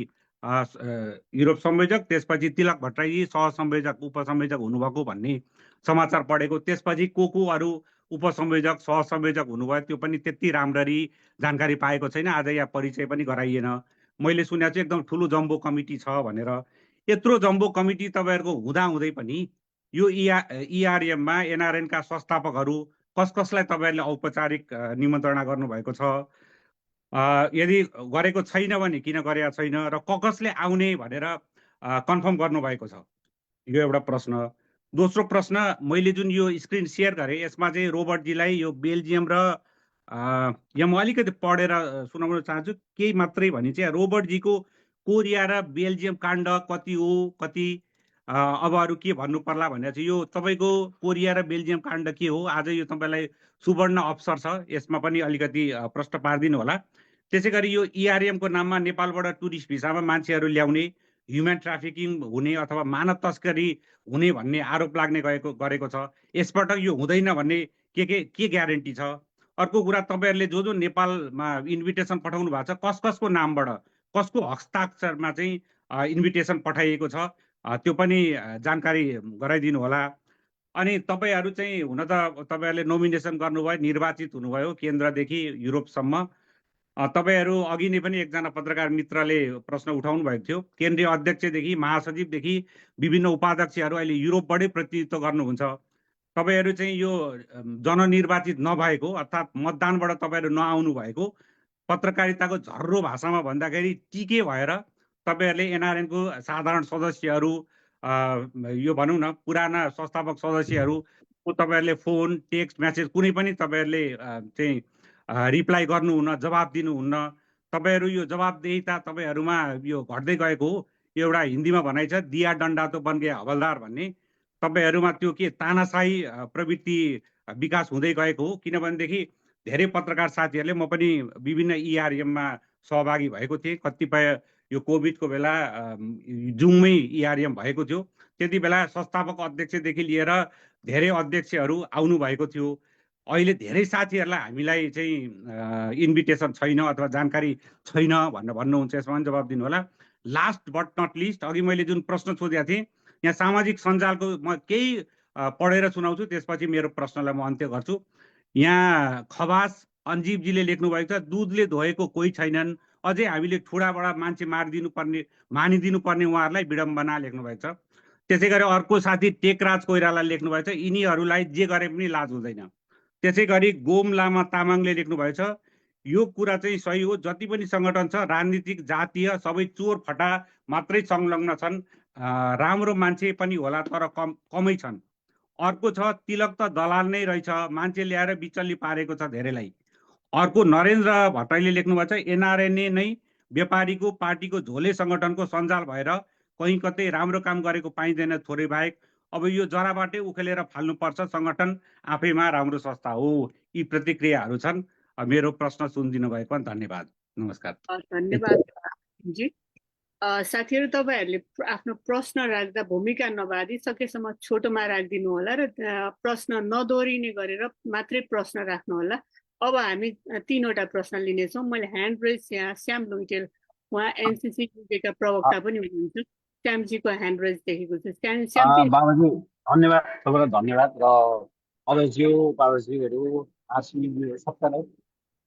युरोप संयोजक, त्यसपछि तिलक भट्टराईजी सहसंयोजक उपसंयोजक हुनुभएको भन्ने समाचार पढेको। त्यसपछि को अरू उपसंयोजक सहसंयोजक हुनुभयो, त्यो पनि त्यति राम्ररी जानकारी पाएको छैन। आज यहाँ परिचय पनि गराइएन। मैले सुनेको चाहिँ एकदम ठुलो जम्बो कमिटी छ भनेर। यत्रो जम्बो कमिटी तपाईँहरूको हुँदाहुँदै पनि यो ERM मा NRN का संस्थापकहरू कसलाई तपाईँहरूले औपचारिक निमन्त्रणा गर्नुभएको छ? यदि गरेको छैन भने किन गरेका छैन र कसले आउने भनेर कन्फर्म गर्नुभएको छ? यो एउटा प्रश्न। दोस्रो प्रश्न, मैले जुन यो स्क्रिन सेयर गरेँ यसमा चाहिँ रोबर्टजीलाई यो बेल्जियम र यहाँ म अलिकति पढेर सुनाउन चाहन्छु केही मात्रै भने चाहिँ रोबर्टजीको कोरिया र बेल्जियम काण्ड कति हो कति अब अरू के भन्नु पर्ला भनेर चाहिँ यो तपाईँको कोरिया र बेल्जियम काण्ड के हो? आज यो तपाईँलाई सुवर्ण अवसर छ, यसमा पनि अलिकति प्रश्न पारिदिनु होला। त्यसै गरी यो ERM को नाममा नेपालबाट टुरिस्ट भिसामा मान्छेहरू ल्याउने, ह्युमन ट्राफिकिङ हुने अथवा मानव तस्करी हुने भन्ने आरोप लाग्ने गरेको छ। यसपटक यो हुँदैन भन्ने के ग्यारेन्टी छ? अर्को कुरा, तपाईँहरूले जो नेपालमा इन्भिटेसन पठाउनु भएको छ कसको नामबाट कसको हस्ताक्षरमा चाहिँ इन्भिटेसन पठाइएको छ, त्यो पनि जानकारी गराइदिनु होला। अनि तपाईँहरू चाहिँ हुन त तपाईँहरूले नोमिनेसन गर्नुभयो, निर्वाचित हुनुभयो केन्द्रदेखि युरोपसम्म। तपाईँहरू अघि नै पनि एकजना पत्रकार मित्रले प्रश्न उठाउनु भएको थियो, केन्द्रीय अध्यक्षदेखि महासचिवदेखि विभिन्न उपाध्यक्षहरू अहिले युरोपबाटै प्रतिनिधित्व गर्नुहुन्छ। तपाईँहरू चाहिँ यो जननिर्वाचित नभएको अर्थात् मतदानबाट तपाईँहरू नआउनु भएको, पत्रकारिताको झर्रो भाषामा भन्दाखेरि टिके भएर तपाईँहरूले NRN को साधारण सदस्यहरू यो भनौँ न पुराना संस्थापक सदस्यहरूको तपाईँहरूले फोन टेक्स्ट म्यासेज कुनै पनि तपाईँहरूले चाहिँ रिप्लाई गर्नुहुन्न, जवाब दिनुहुन्न। तपाईँहरू यो जवाबदेहिता तपाईँहरूमा यो घट्दै गएको हो। एउटा हिन्दीमा भनाइ छ, दिया डन्डा त बन गया हवलदार भन्ने। तपाईँहरूमा त्यो के तानाशाही प्रवृत्ति विकास हुँदै गएको हो। किनभनेदेखि धेरै पत्रकार साथीहरूले, म पनि विभिन्न ERM मा सहभागी भएको थिएँ। कतिपय यो कोभिडको बेला जुममै ERM भएको थियो, त्यति बेला संस्थापक अध्यक्षदेखि लिएर धेरै अध्यक्षहरू आउनु भएको थियो। अहिले धेरै साथीहरूलाई हामीलाई चाहिँ इन्भिटेसन छैन अथवा जानकारी छैन भनेर भन्नुहुन्छ, यसमा पनि जवाब दिनु होला। लास्ट बट नट लिस्ट, अघि मैले जुन प्रश्न सोधेको थिएँ यहाँ सामाजिक सञ्जालको म केही पढेर सुनाउँछु, त्यसपछि मेरो प्रश्नलाई म अन्त्य गर्छु। यहाँ खवास अन्जीवजीले लेख्नुभएको छ, दुधले धोएको कोही छैनन्, अझै हामीले ठुडाबाट मान्छे मानिदिनु पर्ने उहाँहरूलाई विडम्बना लेख्नुभएको छ। त्यसै गरी अर्को साथी टेकराज कोइराला लेख्नुभएको छ, यिनीहरूलाई जे गरे पनि लाज हुँदैन। त्यसै गरी गोम लामा तामाङले लेख्नुभएको छ, यो कुरा चाहिँ सही हो, जति पनि सङ्गठन छ राजनीतिक जातीय सबै चोर फटा मात्रै संलग्न छन्, राम्रो मान्छे पनि होला तर कमै छन्। अर्को छ तिलक त दलाल नै रहेछ, मान्छे ल्याएर बिचल्ली पारेको छ धेरैलाई। अर्को नरेन्द्र भट्टराईले लेख्नुभएको छ, एनआरएनए नै व्यापारीको पार्टीको झोले सङ्गठनको सञ्जाल भएर कहीँ कतै राम्रो काम गरेको पाइँदैन थोरै बाहेक। अब यो जराबाटै उखेलेर फाल्नुपर्छ, सङ्गठन आफैमा राम्रो संस्था हो। यी प्रतिक्रियाहरू छन्। मेरो प्रश्न सुनिदिनु भएकोमा धन्यवाद। नमस्कार। धन्यवाद जी। साथीहरू, तपाईँहरूले आफ्नो प्रश्न राख्दा भूमिका नबाँधी सकेसम्म छोटोमा राखिदिनु होला र प्रश्न नदोहोरिने गरेर मात्रै प्रश्न राख्नु होला। अब हामी 3वटा प्रश्न लिनेछौँ। मैले ह्यान्ड रेज यहाँ श्याम लुइटेल, उहाँ एनसिसी युकेका प्रवक्ता पनि हुनुहुन्छ, श्यामजीको ह्यान्ड रेज देखेको छु। श्यामजी बाबाजी धन्यवाद, तपाईँलाई धन्यवाद। र अध्यक्षज्यू बाबाजीहरू आरसी सबैलाई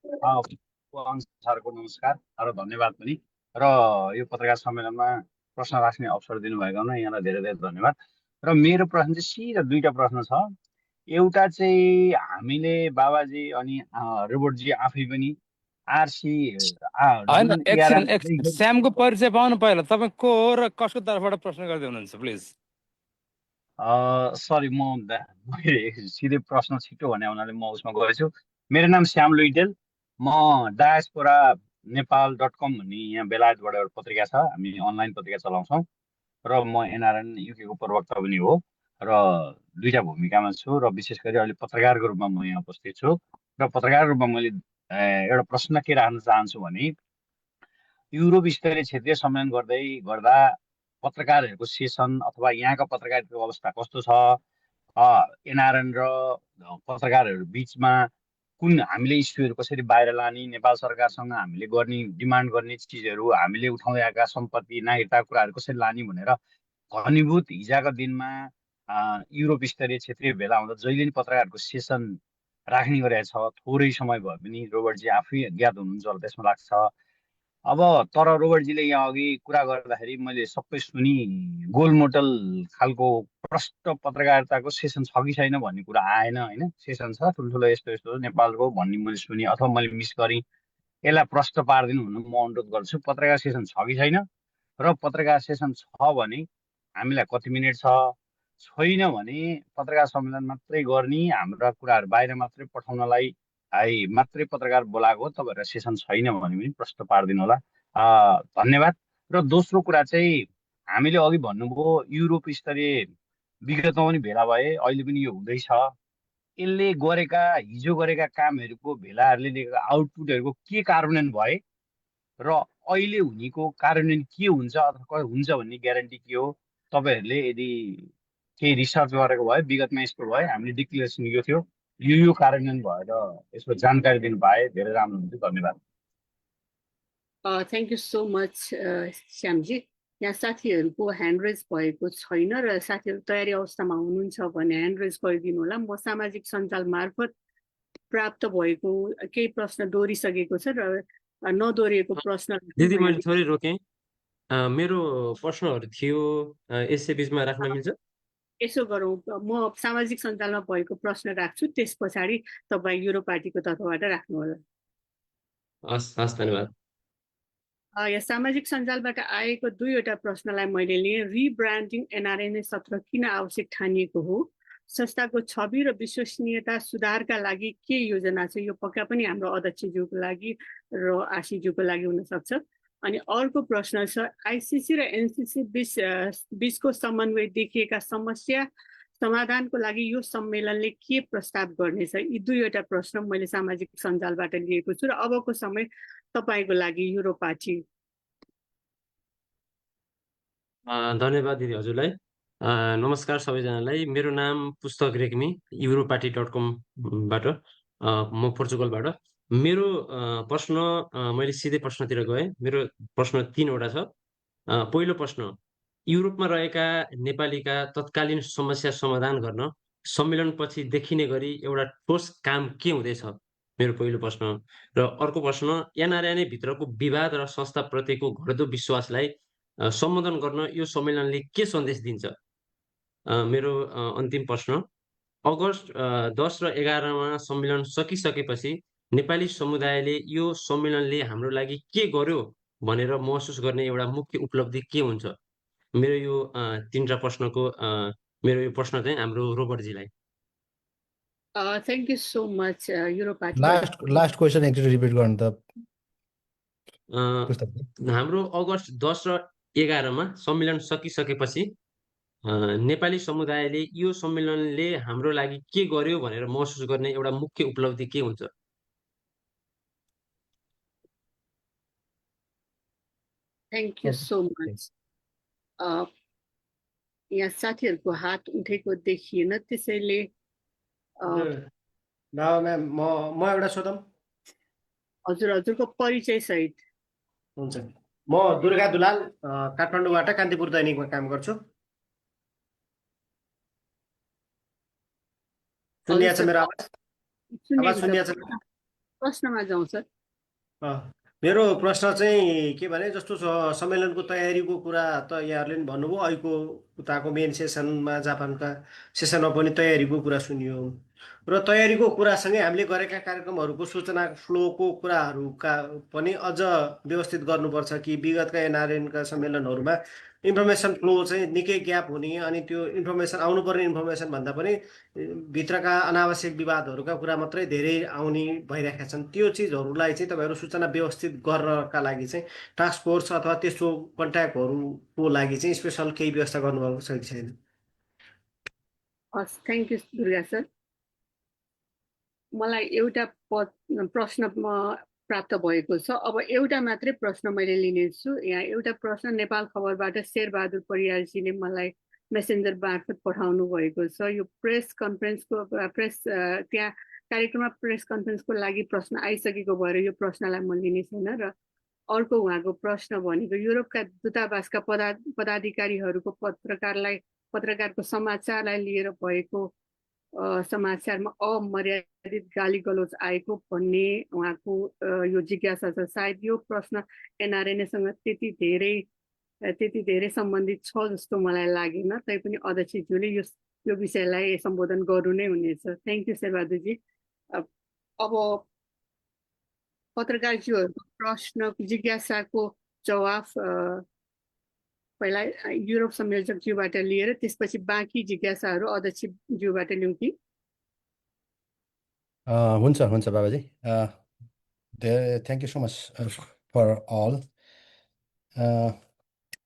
अनुसारको नमस्कार र धन्यवाद पनि। र यो पत्रकार सम्मेलनमा प्रश्न राख्ने अवसर दिनुभएकोमा यहाँलाई धेरै धेरै धन्यवाद। र मेरो प्रश्न चाहिँ सिधा 2टा प्रश्न छ। एउटा चाहिँ हामीले बाबाजी अनि रोबर्टजी आफै पनि आरसी श्यामको परिचय पाउनु पहिला तपाईँ को हो र कसको तर्फबाट प्रश्न गर्दै हुनुहुन्छ प्लिज? सरी, मैले सिधै प्रश्न छिटो भने हुनाले म उसमा गएछु। मेरो नाम श्याम लुइटेल, म डायस्पोरा नेपाल.com भन्ने यहाँ बेलायतबाट एउटा पत्रिका छ, हामी अनलाइन पत्रिका चलाउँछौँ र म एनआरएन युकेको प्रवक्ता पनि हो र 2टा भूमिकामा छु र विशेष गरी अहिले पत्रकारको रूपमा म यहाँ उपस्थित छु। र पत्रकारको रूपमा मैले एउटा प्रश्न के राख्न चाहन्छु भने युरोप स्तरीय क्षेत्रीय सम्मेलन गर्दा पत्रकारहरूको सेसन अथवा यहाँको पत्रकारिताको अवस्था कस्तो छ, एनआरएन र पत्रकारहरू बिचमा कुन हामीले इस्युहरू कसरी बाहिर लाने, नेपाल सरकारसँग हामीले डिमान्ड गर्ने चिजहरू, हामीले उठाउँदै आएका सम्पत्ति नागरिकताको कुराहरू कसरी लाने भनेर घनीभूत हिजोका दिनमा युरोप स्तरीय क्षेत्रीय भेला हुँदा जहिले पनि पत्रकारहरूको सेसन राख्ने गरेको छ। थोरै समय भए पनि रोबर्टजी आफै ज्ञात हुनुहुन्छ होला, त्यसमा लाग्छ। अब तर रोबर्टजीले यहाँ अघि कुरा गर्दाखेरि मैले सबै सुनि, गोलमोटल खालको प्रष्ट पत्रकारिताको सेसन छ कि छैन भन्ने कुरा आएन होइन। सेसन छ ठुल्ठुलो यस्तो यस्तो नेपालको भन्ने मैले सुने, अथवा मैले मिस गरेँ। यसलाई प्रष्ट पारिदिनु हुन म अनुरोध गर्छु। पत्रकार सेसन छ कि छैन, र पत्रकार सेसन छ भने हामीलाई कति मिनट छैन भने पत्रकार सम्मेलन मात्रै गर्ने, हाम्रा कुराहरू बाहिर मात्रै पठाउनलाई मात्रै पत्रकार बोलाएको, तपाईँहरू सेसन छैन भने पनि प्रश्न पारिदिनु होला। धन्यवाद। र दोस्रो कुरा चाहिँ हामीले अघि भन्नुभयो युरोप स्तरीय विगतमा पनि भेला भए, अहिले पनि यो हुँदैछ। यसले हिजो गरेका कामहरूको भेलाहरूले दिएका आउटपुटहरूको के कार्यान्वयन भए र अहिले हुनेको कार्यान्वयन के हुन्छ अथवा हुन्छ भन्ने ग्यारेन्टी के हो? तपाईँहरूले यदि केही रिसर्च गरेको भए, विगतमा यस्तो भए, हामीले डिक्लेरेसन यो थियो, यो कार्यान्वयन भएर यसको जानकारी दिनु पाए धेरै राम्रो हुन्थ्यो। धन्यवाद। Thank you so much Shyamji. यहाँ साथीहरूको ह्यान्ड रेज भएको छैन र साथीहरू तयारी अवस्थामा हुनुहुन्छ भने ह्यान्ड रेज गरिदिनु होला। म सामाजिक सञ्जाल मार्फत प्राप्त भएको केही प्रश्न दोहोरिसकेको छ र नदोहोरिएको प्रश्न दिदी मैले थोरै रोकेँ, मेरो प्रश्नहरू थियो, यसै बिचमा राख्न मिल्छ? यसो गरौँ, म सामाजिक सञ्जालमा भएको प्रश्न राख्छु, त्यस पछाडि तपाईँ युरो पार्टीको तर्फबाट राख्नु होला। हस्, धन्यवाद। यहाँ सामाजिक सञ्जालबाट आएको 2वटा प्रश्नलाई मैले लिएँ। रिब्रान्डिङ एनआरएनए सत्र किन आवश्यक ठानिएको हो? संस्थाको छवि र विश्वसनीयता सुधारका लागि के योजना छ? यो पक्का पनि हाम्रो अध्यक्षज्यूको लागि र आरसीज्यूको लागि हुनसक्छ। अनि अर्को प्रश्न छ, आइसिसी र एनसिसी बिचको समन्वय देखिएका समस्या समाधानको लागि यो सम्मेलनले के प्रस्ताव गर्नेछ? यी 2वटा प्रश्न मैले सामाजिक सञ्जालबाट लिएको छु र अबको समय तपाईँको लागि युरो पार्टी। धन्यवाद दिदी हजुरलाई। नमस्कार सबैजनालाई। मेरो नाम पुस्तक रेग्मी, europarty.com-बाट, म पोर्चुगलबाट। मेरो प्रश्न मैले सिधै प्रश्नतिर गएँ। मेरो प्रश्न 3वटा छ। पहिलो प्रश्न, युरोपमा रहेका नेपालीका तत्कालीन समस्या समाधान गर्न सम्मेलनपछि देखिने गरी एउटा ठोस काम के हुँदैछ, मेरो पहिलो प्रश्न। र अर्को प्रश्न, एनआरएनए भित्रको विवाद र संस्थाप्रतिको घट्दो विश्वासलाई सम्बोधन गर्न यो सम्मेलनले के सन्देश दिन्छ? मेरो अन्तिम प्रश्न, अगस्त 10 र 11मा सम्मेलन सकिसकेपछि नेपाली समुदायले यो सम्मेलनले हाम्रो लागि के गर्यो भनेर महसुस गर्ने एउटा मुख्य उपलब्धि के हुन्छ? मेरो यो तीनवटा प्रश्नको मेरो यो प्रश्न चाहिँ हाम्रो रोबर्टजीलाई। थ्याङ्क यू सो मच युरोपाटी लास्ट क्वेसन एकचोटि रिपिट गर्नु त अ, पुस्तक। हाम्रो अगस्त 10 र 11मा सम्मेलन सकिसकेपछि नेपाली समुदायले यो सम्मेलनले हाम्रो लागि के गर्यो भनेर महसुस गर्ने एउटा मुख्य उपलब्धि के हुन्छ? Thank you so much. यहाँ साथीहरूको हात उठेको देखिएन, त्यसैले म्याम म एउटा सोधौँ? हजुरको परिचय सहित। हुन्छ, म दुर्गा दुलाल काठमाडौँबाट कान्तिपुर दैनिकमा काम गर्छु। सुनिया छ मेरो आवाज? सुनिया छ? प्रश्नमा जाउँ सर। मेरो प्रश्न चाहिँ के भने, जस्तो सम्मेलनको तयारीको कुरा त यहाँहरूले पनि भन्नुभयो, अहिलेको उताको मेन सेसनमा जापानका सेसनमा पनि तयारीको कुरा सुनियो र तयारीको कुरासँगै हामीले गरेका कार्यक्रमहरूको सूचना फ्लोको कुराहरूका पनि अझ व्यवस्थित गर्नुपर्छ कि विगतका एनआरएनका सम्मेलनहरूमा इन्फर्मेसन फ्लो चाहिँ निकै ग्याप हुने, अनि त्यो इन्फर्मेसन आउनुपर्ने इन्फर्मेसन भन्दा पनि भित्रका अनावश्यक विवादहरूका कुरा मात्रै धेरै आउने भइरहेका छन्। त्यो चिजहरूलाई चाहिँ तपाईँहरू सूचना व्यवस्थित गर्नका लागि चाहिँ टास्क फोर्स अथवा त्यस्तो कन्ट्याक्टहरूको लागि चाहिँ स्पेसल केही व्यवस्था गर्नुभएको छ कि छैन? हस्, थ्याङ्क यू दुर्गा सर। मलाई एउटा प्रश्न प्राप्त भएको छ। अब एउटा मात्रै प्रश्न मैले लिनेछु। यहाँ एउटा प्रश्न नेपाल खबरबाट शेरबहादुर परियारजीले मलाई मेसेन्जर मार्फत पठाउनु भएको छ। यो प्रेस कन्फरेन्सको त्यहाँ कार्यक्रममा प्रेस कन्फरेन्सको लागि प्रश्न आइसकेको भएर यो प्रश्नलाई म लिने छैन। र अर्को उहाँको प्रश्न भनेको, युरोपका दूतावासका पदाधिकारीहरूको पत्रकारको समाचारलाई लिएर भएको समाचारमा अमर्यादित गाली गलोच आएको भन्ने उहाँको यो जिज्ञासा छ। सायद यो प्रश्न एनआरएनएसँग त्यति धेरै सम्बन्धित छ जस्तो मलाई लागेन, तैपनि अध्यक्षज्यूले यो विषयलाई सम्बोधन गर्नु नै हुनेछ। थ्याङ्क यू शेरबहादुरजी। अब पत्रकारज्यूहरूको प्रश्न जिज्ञासाको जवाफ पहिला युरोप संयोजकज्यूबाट लिएर त्यसपछि बाँकी जिज्ञासाहरू अध्यक्षज्यूबाट लिउँ कि? हुन्छ बाबाजी। Thank you so much for all.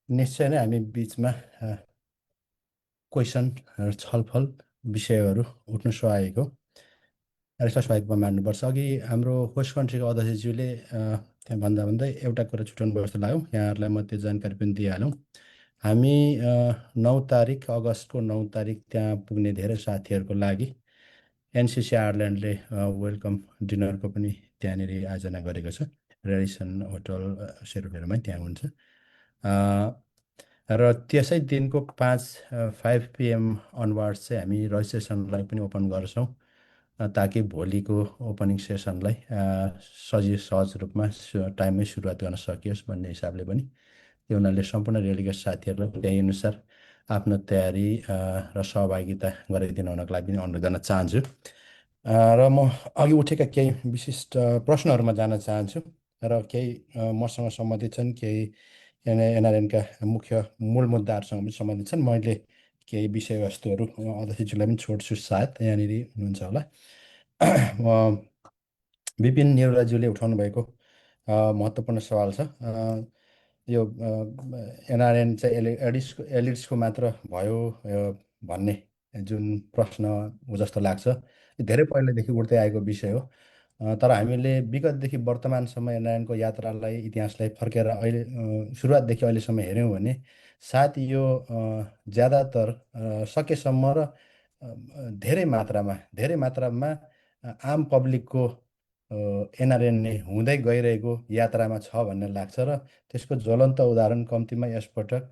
निश्चय नै हामी बिचमा क्वेसन छलफल विषयहरू उठ्नु स्वाभाविक हो र यसलाई स्वाभाविकमा मान्नुपर्छ। अघि हाम्रो होस्ट कन्ट्रीको अध्यक्षज्यूले त्यहाँ भन्दै एउटा कुरा छुट्याउनु भयो जस्तो लाग्यो। यहाँहरूलाई म त्यो जानकारी पनि दिइहालौँ। हामी 9 तारिक अगस्तको 9 तारिक त्यहाँ पुग्ने धेरै साथीहरूको लागि एनसिसी आयरल्यान्डले वेलकम डिनरको पनि त्यहाँनिर आयोजना गरेको छ। रेडिसन होटल सेरोफेरोमै त्यहाँ हुन्छ। र त्यसै दिनको 5 PM अनवार्ड्स चाहिँ हामी रजिस्ट्रेसनलाई पनि ओपन गर्छौँ, ताकि भोलिको ओपनिङ सेसनलाई सहज रूपमा टाइममै सुरुवात गर्न सकियोस् भन्ने हिसाबले पनि त्यो उनीहरूले सम्पूर्ण डेलिगेट साथीहरूलाई त्यही अनुसार आफ्नो तयारी र सहभागिता गराइदिनु हुनको लागि पनि अनुरोध गर्न चाहन्छु। र म अघि उठेका केही विशिष्ट प्रश्नहरूमा जान चाहन्छु र केही मसँग सम्बन्धित छन्, केही एनआरएनका मुख्य मूल मुद्दाहरूसँग पनि सम्बन्धित छन्। मैले केही विषयवस्तुहरू अध्यक्षज्यूलाई पनि छोड्छु, सायद यहाँनिर हुनुहुन्छ होला। विपिन निरौलाज्यूले उठाउनु भएको महत्त्वपूर्ण सवाल छ। यो एनआरएन चाहिँ एलिट्सको मात्र भयो भन्ने जुन प्रश्न हो जस्तो लाग्छ, धेरै पहिलादेखि उठ्दै आएको विषय हो। तर हामीले विगतदेखि वर्तमानसम्म एनआरएनको यात्रालाई, इतिहासलाई फर्केर अहिले सुरुवातदेखि अहिलेसम्म हेऱ्यौँ भने सायद यो ज्यादातर सकेसम्म र धेरै मात्रामा आम पब्लिकको एनआरएनए हुँदै गइरहेको यात्रामा छ भन्ने लाग्छ। र त्यसको ज्वलन्त उदाहरण कम्तीमा यसपटक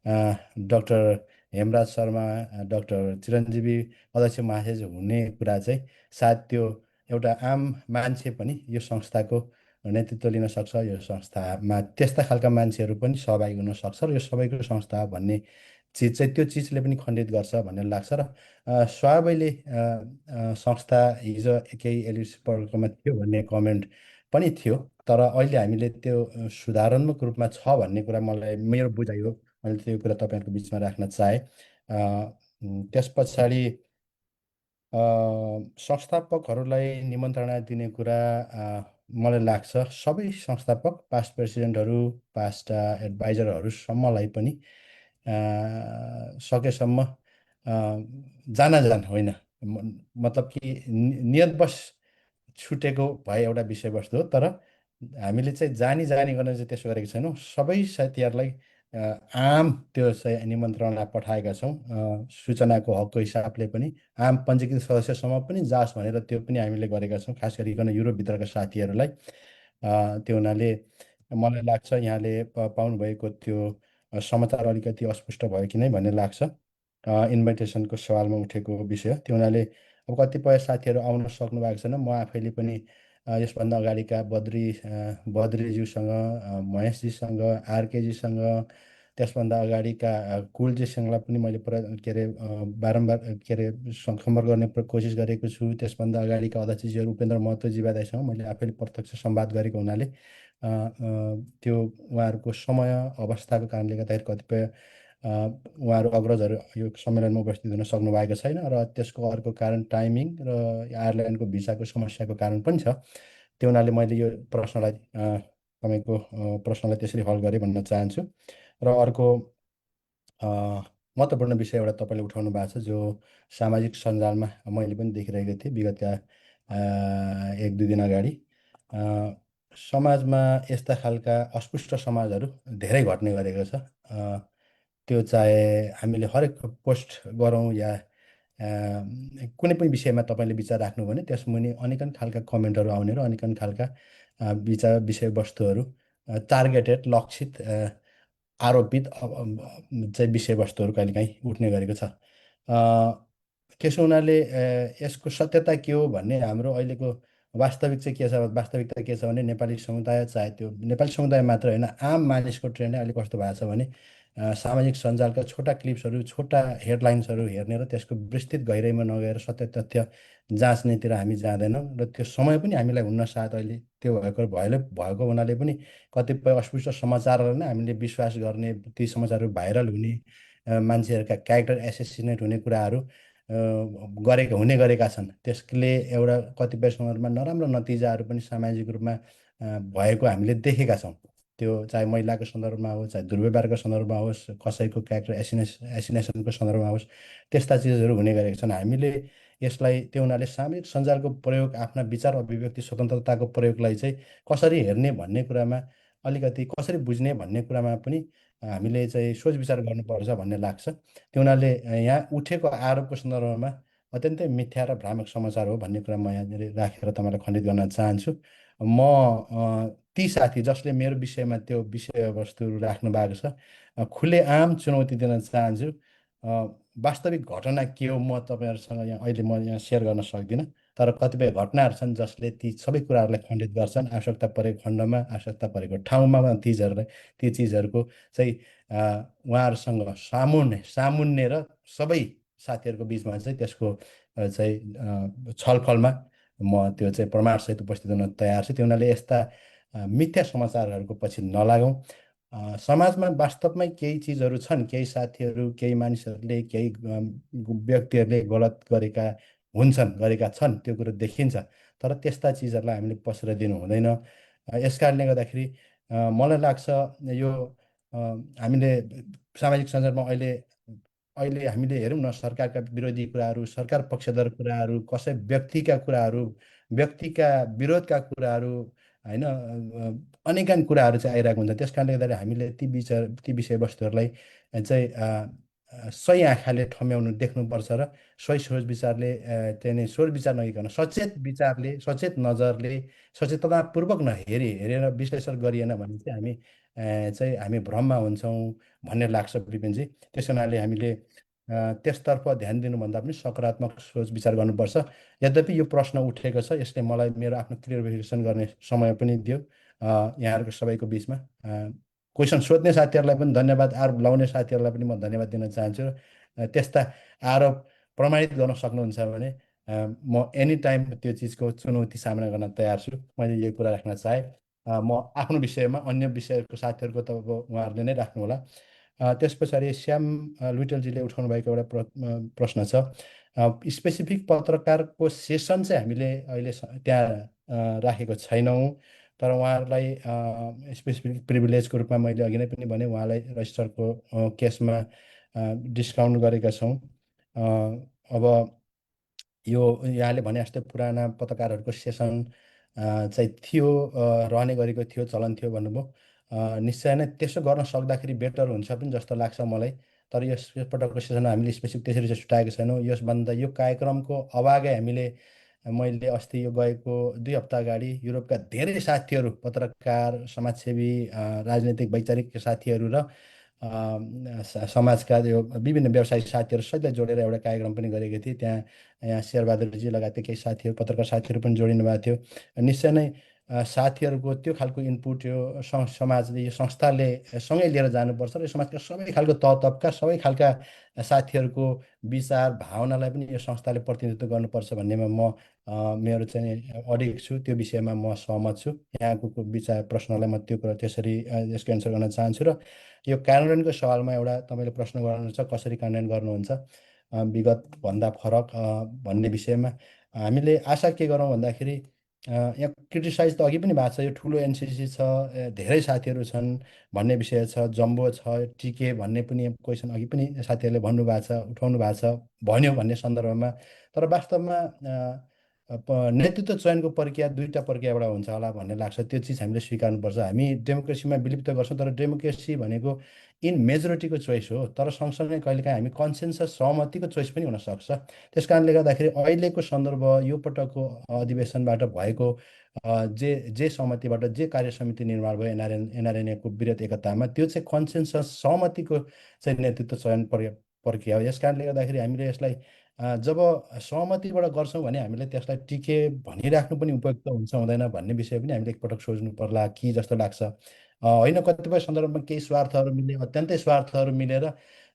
डाक्टर हेमराज शर्मा, डाक्टर चिरञ्जीवी अध्यक्ष महासचिव हुने कुरा चाहिँ सायद त्यो एउटा आम मान्छे पनि यो संस्थाको नेतृत्व लिन सक्छ, यो संस्थामा त्यस्ता खालका मान्छेहरू पनि सहभागी हुन सक्छ र यो सबैको संस्था भन्ने चिज चाहिँ त्यो चिजले पनि खण्डित गर्छ भन्ने लाग्छ। र स्वाभाविकले संस्था हिजो केही एलिट्स वर्गमा थियो भन्ने कमेन्ट पनि थियो, तर अहिले हामीले त्यो सुधारात्मक रूपमा छ भन्ने कुरा मलाई मेरो बुझाइ हो। मैले त्यो कुरा तपाईँहरूको बिचमा राख्न चाहेँ। त्यस पछाडि संस्थापकहरूलाई निमन्त्रणा दिने कुरा मलाई लाग्छ सबै संस्थापक, पास्ट प्रेसिडेन्टहरू, पास्ट एडभाइजरहरूसम्मलाई पनि सकेसम्म जान होइन, मतलब कि नियतवश छुटेको भए एउटा विषयवस्तु हो, तर हामीले चाहिँ जानी गर्न चाहिँ त्यसो गरेको छैनौँ। सबै साथीहरूलाई आम त्यो चाहिँ निमन्त्रणा पठाएका छौँ, सूचनाको हकको हिसाबले पनि आम पञ्जीकृत सदस्यसम्म पनि जाओस् भनेर त्यो पनि हामीले गरेका छौँ, खास गरिकन युरोपभित्रका साथीहरूलाई। त्यो हुनाले मलाई लाग्छ यहाँले पाउनुभएको त्यो समाचार अलिकति अस्पष्ट भयो कि नै भन्ने लाग्छ, इन्भिटेसनको सवालमा उठेको विषय। त्यो हुनाले अब कतिपय साथीहरू आउन सक्नु भएको छैन। म आफैले पनि यसभन्दा अगाडिका बद्रीज्यूसँग, महेशजीसँग, आरकेजीसँग, त्यसभन्दा अगाडिका कुलजीसँगलाई पनि मैले के अरे बारम्बार के अरे सम्पर्क गर्ने कोसिस गरेको छु। त्यसभन्दा अगाडिका अध्यक्षजीहरू उपेन्द्र महतो जीवादाईसँग मैले आफैले प्रत्यक्ष संवाद गरेको हुनाले त्यो उहाँहरूको समय अवस्थाको कारणले गर्दाखेरि कतिपय उहाँहरू अग्रजहरू यो सम्मेलनमा उपस्थित हुन सक्नु भएको छैन, र त्यसको अर्को कारण टाइमिङ र आयरल्यान्डको भिसाको समस्याको कारण पनि छ। त्यो हुनाले मैले यो प्रश्नलाई तपाईँको प्रश्नलाई त्यसरी हल गरेँ भन्न चाहन्छु। र अर्को महत्त्वपूर्ण विषय एउटा तपाईँले उठाउनु भएको छ, जो सामाजिक सञ्जालमा मैले पनि देखिरहेको थिएँ विगतका 1-2 दिन अगाडि। समाजमा यस्ता खालका अस्पष्ट समाजहरू धेरै घट्ने गरेको छ। त्यो चाहे हामीले हरेक पोस्ट गरौँ या कुनै पनि विषयमा तपाईँले विचार राख्नु भने त्यसमुनि अनेकन खालका कमेन्टहरू आउने र अनेकन खालका विषयवस्तुहरू टार्गेटेड, लक्षित, आरोपित चाहिँ विषयवस्तुहरू कहिलेकाहीँ उठ्ने गरेको छ। त्यसो हुनाले यसको सत्यता के हो भन्ने हाम्रो अहिलेको वास्तविक चाहिँ के छ, वास्तविकता के छ भने नेपाली समुदाय, चाहे त्यो नेपाली समुदाय मात्र होइन, आम मानिसको ट्रेन्ड अहिले कस्तो भएको छ भने सामाजिक सञ्जालका छोटा क्लिप्सहरू, छोटा हेडलाइन्सहरू हेर्ने र त्यसको विस्तृत गहिराइमा नगएर सत्य तथ्य जाँच्नेतिर हामी जाँदैनौँ, र त्यो समय पनि हामीलाई हुन्न सायद अहिले त्यो भएको हुनाले पनि कतिपय अस्पष्ट समाचारहरू नै हामीले विश्वास गर्ने, ती समाचारहरू भाइरल हुने, मान्छेहरूका क्यारेक्टर एसेसिनेट हुने कुराहरू हुने गरेका छन्। त्यसले एउटा कतिपय सन्दर्भमा नराम्रो नतिजाहरू पनि सामाजिक रूपमा भएको हामीले देखेका छौँ। त्यो चाहे महिलाको सन्दर्भमा होस्, चाहे दुर्व्यवहारको सन्दर्भमा होस्, कसैको क्यारेक्टर एसिनेसनको सन्दर्भमा होस्, त्यस्ता चिजहरू हुने गरेका छन्। हामीले यसलाई त्यो हुनाले सामाजिक सञ्जालको प्रयोग, आफ्ना विचार अभिव्यक्ति स्वतन्त्रताको प्रयोगलाई चाहिँ कसरी हेर्ने भन्ने कुरामा, अलिकति कसरी बुझ्ने भन्ने कुरामा पनि हामीले चाहिँ सोच विचार गर्नुपर्छ भन्ने लाग्छ। त्यो हुनाले यहाँ उठेको आरोपको सन्दर्भमा अत्यन्तै मिथ्या र भ्रामक समाचार हो भन्ने कुरा म यहाँनिर राखेर तपाईँलाई खण्डित गर्न चाहन्छु। म ती साथी जसले मेरो विषयमा त्यो विषयवस्तुहरू राख्नु भएको छ, खुलेआम चुनौती दिन चाहन्छु। वास्तविक घटना के हो म तपाईँहरूसँग अहिले म यहाँ सेयर गर्न सक्दिनँ, तर कतिपय घटनाहरू छन् जसले ती सबै कुराहरूलाई खण्डित गर्छन्। आवश्यकता परेको खण्डमा, आवश्यकता परेको ठाउँमा ती चिजहरूको चाहिँ उहाँहरूसँग सामुन्ने र सबै साथीहरूको बिचमा चाहिँ त्यसको चाहिँ छलफलमा म त्यो चाहिँ प्रमाणसहित उपस्थित हुन तयार छु। त्यो हुनाले यस्ता मिथ्या समाचारहरूको पछि नलागौँ। समाजमा वास्तवमै केही चिजहरू छन्, केही साथीहरू, केही मानिसहरूले, केही व्यक्तिहरूले गलत गरेका छन्, त्यो कुरो देखिन्छ, तर त्यस्ता चिजहरूलाई हामीले पसेर दिनु हुँदैन। यस कारणले गर्दाखेरि मलाई लाग्छ यो हामीले सामाजिक सञ्जालमा अहिले हामीले हेरौँ न, सरकारका विरोधी कुराहरू, सरकार पक्षधर कुराहरू, कसै व्यक्तिका कुराहरू, व्यक्तिका विरोधका कुराहरू, होइन, अनेकन कुराहरू चाहिँ आइरहेको हुन्छ। त्यस कारणले गर्दाखेरि हामीले ती विषयवस्तुहरूलाई चाहिँ सही आँखाले ठम्याउनु देख्नुपर्छ र सही सोच विचारले चाहिँ नि सोच विचार नगरिकन सचेत विचारले सचेत नजरले सचेतनापूर्वक हेरेर विश्लेषण गरिएन भने चाहिँ हामी भ्रममा हुन्छौँ भन्ने लाग्छ विपिनजी। त्यस हुनाले हामीले त्यसतर्फ ध्यान दिनुभन्दा पनि सकारात्मक सोच विचार गर्नुपर्छ। यद्यपि यो प्रश्न उठेको छ, यसले मलाई मेरो आफ्नो क्लियरिफिकेसन गर्ने समय पनि दियो यहाँहरूको सबैको बिचमा। क्वेसन सोध्ने साथीहरूलाई पनि धन्यवाद, आरोप लाउने साथीहरूलाई पनि म धन्यवाद दिन चाहन्छु। र त्यस्ता आरोप प्रमाणित गर्न सक्नुहुन्छ भने म एनी टाइम त्यो चिजको चुनौती सामना गर्न तयार छु। मैले यो कुरा राख्न चाहेँ। म आफ्नो विषयमा अन्य विषयको साथीहरूको त अब उहाँहरूले नै राख्नुहोला। त्यस पछाडि श्याम लुइटेलजीले उठाउनु भएको एउटा प्रश्न छ। स्पेसिफिक पत्रकारको सेसन चाहिँ हामीले अहिले त्यहाँ राखेको छैनौँ, तर उहाँहरूलाई स्पेसिफिक प्रिभिलेजको रूपमा मैले अघि नै पनि भने उहाँलाई रजिस्टरको केसमा डिस्काउन्ट गरेका छौँ। अब यो यहाँले भने जस्तै पुराना पत्रकारहरूको सेसन चाहिँ थियो, रहने गरेको थियो, चलन थियो भन्नुभयो। निश्चय नै त्यसो गर्न सक्दाखेरि बेटर हुन्छ पनि जस्तो लाग्छ मलाई। तर यसपटकको सेसनमा हामीले स्पेसिफिक त्यसरी चाहिँ छुट्याएको छैनौँ। यसभन्दा यो कार्यक्रमको अभागै मैले अस्ति यो गएको 2 हप्ता अगाडि युरोपका धेरै साथीहरू, पत्रकार, समाजसेवी, राजनैतिक वैचारिक साथीहरू र समाजका यो विभिन्न व्यावसायिक साथीहरू सहितलाई जोडेर एउटा कार्यक्रम पनि गरेको थिएँ। त्यहाँ यहाँ शेरबहादुरजी लगायतका केही साथीहरू, पत्रकार साथीहरू पनि जोडिनु भएको थियो। निश्चय नै साथीहरूको त्यो खालको इनपुट यो समाजले, यो संस्थाले सँगै लिएर जानुपर्छ र यो समाजका सबै खालको तहका सबै खालका साथीहरूको विचार भावनालाई पनि यो संस्थाले प्रतिनिधित्व गर्नुपर्छ भन्नेमा म मेरो चाहिँ अडिग छु। त्यो विषयमा म सहमत छु। यहाँको विचार प्रश्नलाई म त्यो कुरा त्यसरी यसको एन्सर गर्न चाहन्छु। र यो कार्यान्वयनको सवालमा एउटा तपाईँले प्रश्न गर्नुहुन्छ, कसरी कार्यान्वयन गर्नुहुन्छ विगतभन्दा फरक भन्ने विषयमा हामीले आशा के गरौँ भन्दाखेरि यहाँ क्रिटिसाइज त अघि पनि भएको छ। यो ठुलो एनसिसी छ, धेरै साथीहरू छन् भन्ने विषय छ, जम्बो छ, टिके भन्ने पनि क्वेसन अघि पनि साथीहरूले भन्नुभएको छ, उठाउनु भएको छ, भन्यो भन्ने सन्दर्भमा। तर वास्तवमा नेतृत्व चयनको प्रक्रिया 2टा प्रक्रियाबाट हुन्छ होला भन्ने लाग्छ। त्यो चिज हामीले स्वीकार्नुपर्छ। हामी डेमोक्रेसीमा बिलिभ त गर्छौँ, तर डेमोक्रेसी भनेको इन मेजोरिटीको चोइस हो, तर सँगसँगै कहिलेकाहीँ हामी कन्सेन्सस सहमतिको चोइस पनि हुनसक्छ। त्यस कारणले गर्दाखेरि अहिलेको सन्दर्भ, यो पटकको अधिवेशनबाट भएको जे सहमतिबाट जे कार्य समिति निर्माण भयो एनआरएनएको वृहत एकतामा, त्यो चाहिँ कन्सेन्सस सहमतिको चाहिँ नेतृत्व चयन प्रक्रिया हो। यस कारणले गर्दाखेरि हामीले यसलाई जब सहमतिबाट गर्छौँ भने हामीले त्यसलाई टिके भनिराख्नु पनि उपयुक्त हुन्छ हुँदैन भन्ने विषय पनि हामीले एकपटक सोच्नु पर्ला कि जस्तो लाग्छ। होइन, कतिपय सन्दर्भमा केही स्वार्थहरू मिले, अत्यन्तै स्वार्थहरू मिलेर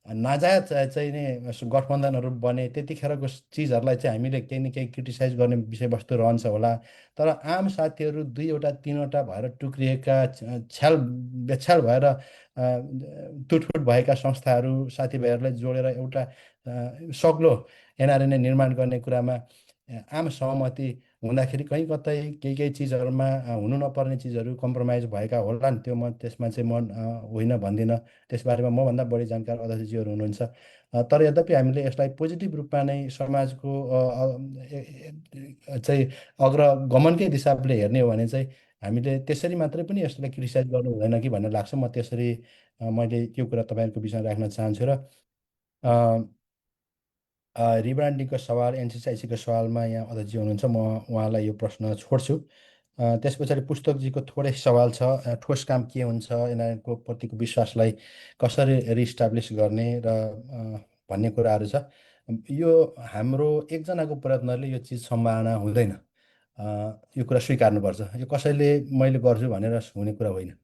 नाजायज चाहिँ नि गठबन्धनहरू बने, त्यतिखेरको चिजहरूलाई चाहिँ हामीले केही न केही क्रिटिसाइज गर्ने विषयवस्तु रहन्छ होला। तर आम साथीहरू 2वटा 3वटा भएर टुक्रिएका, बेछ्याल भएर टुटफुट भएका संस्थाहरू, साथीभाइहरूलाई जोडेर एउटा सग्लो एनआरएनए निर्माण गर्ने कुरामा आम सहमति हुँदाखेरि कहीँ कतै केही चिजहरूमा हुनु नपर्ने चिजहरू कम्प्रोमाइज भएका होला नि। त्यो त्यसमा चाहिँ म होइन भन्दिनँ। त्यसबारेमा मभन्दा बढी जानकार अध्यक्षज्यूहरू हुनुहुन्छ। तर यद्यपि हामीले यसलाई पोजिटिभ रूपमा नै समाजको चाहिँ अग्रगमनकै दिशाले हेर्ने हो भने चाहिँ हामीले त्यसरी मात्रै पनि यसलाई क्रिटिसाइज गर्नु हुँदैन कि भन्ने लाग्छ। म त्यसरी मैले यो कुरा तपाईँहरूको बिचमा राख्न चाहन्छु। र रिब्रान्डिङको सवाल, एनसिसिआइसीको सवालमा यहाँ अध्यक्षजी हुनुहुन्छ, म उहाँलाई यो प्रश्न छोड्छु। त्यस पछाडि पुस्तकजीको थोरै सवाल छ, ठोस काम के हुन्छ, यिनीहरूको प्रतिको विश्वासलाई कसरी रिस्टाब्लिस गर्ने र भन्ने कुराहरू छ। यो हाम्रो एकजनाको प्रयत्नले यो चिज सम्भावना हुँदैन, यो कुरा स्वीकार्नुपर्छ। यो कसैले मैले गर्छु भनेर हुने कुरा होइन।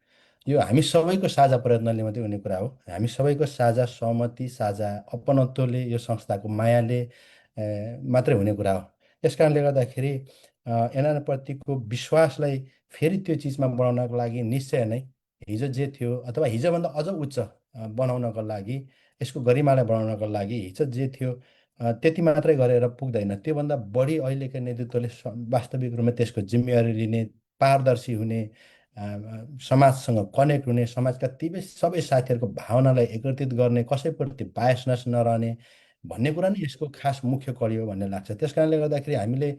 यो हामी सबैको साझा प्रयत्नले मात्रै हुने कुरा हो। हामी सबैको साझा सहमति, साझा अपनत्वले, यो संस्थाको मायाले मात्रै हुने कुरा हो। त्यस कारणले गर्दाखेरि एनआरएनप्रतिको विश्वासलाई फेरि त्यो चिजमा बढाउनको लागि निश्चय नै हिजो जे थियो अथवा हिजोभन्दा अझ उच्च बनाउनको लागि, यसको गरिमालाई बढाउनको लागि हिजो जे थियो त्यति मात्रै गरेर पुग्दैन। त्योभन्दा बढी अहिलेको नेतृत्वले वास्तविक रूपमा त्यसको जिम्मेवारी लिने, पारदर्शी हुने, समाजसँग कनेक्ट हुने, समाजका ती सबै साथीहरूको भावनालाई एकत्रित गर्ने, कसैप्रति बायसनेस नरहने भन्ने कुरा नै यसको खास मुख्य कडी हो भन्ने लाग्छ। त्यस कारणले गर्दाखेरि हामीले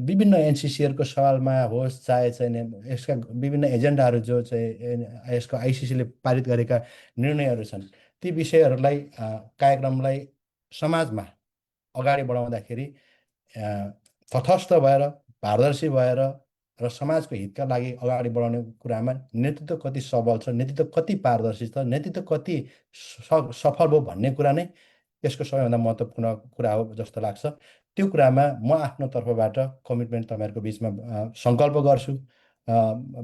विभिन्न एनसिसीहरूको सवालमा होस्, चाहे चाहिँ यसका विभिन्न एजेन्डाहरू जो चाहिँ यसको आइसिसीले पारित गरेका निर्णयहरू छन्, ती विषयहरूलाई कार्यक्रमलाई समाजमा अगाडि बढाउँदाखेरि तटस्थ भएर पारदर्शी भएर र समाजको हितका लागि अगाडि बढाउने कुरामा नेतृत्व कति सबल छ, नेतृत्व कति पारदर्शी छ, नेतृत्व कति सफल भयो भन्ने कुरा नै यसको सबैभन्दा महत्त्वपूर्ण कुरा हो जस्तो लाग्छ। त्यो कुरामा म आफ्नो तर्फबाट कमिटमेन्ट तपाईँहरूको बिचमा सङ्कल्प गर्छु,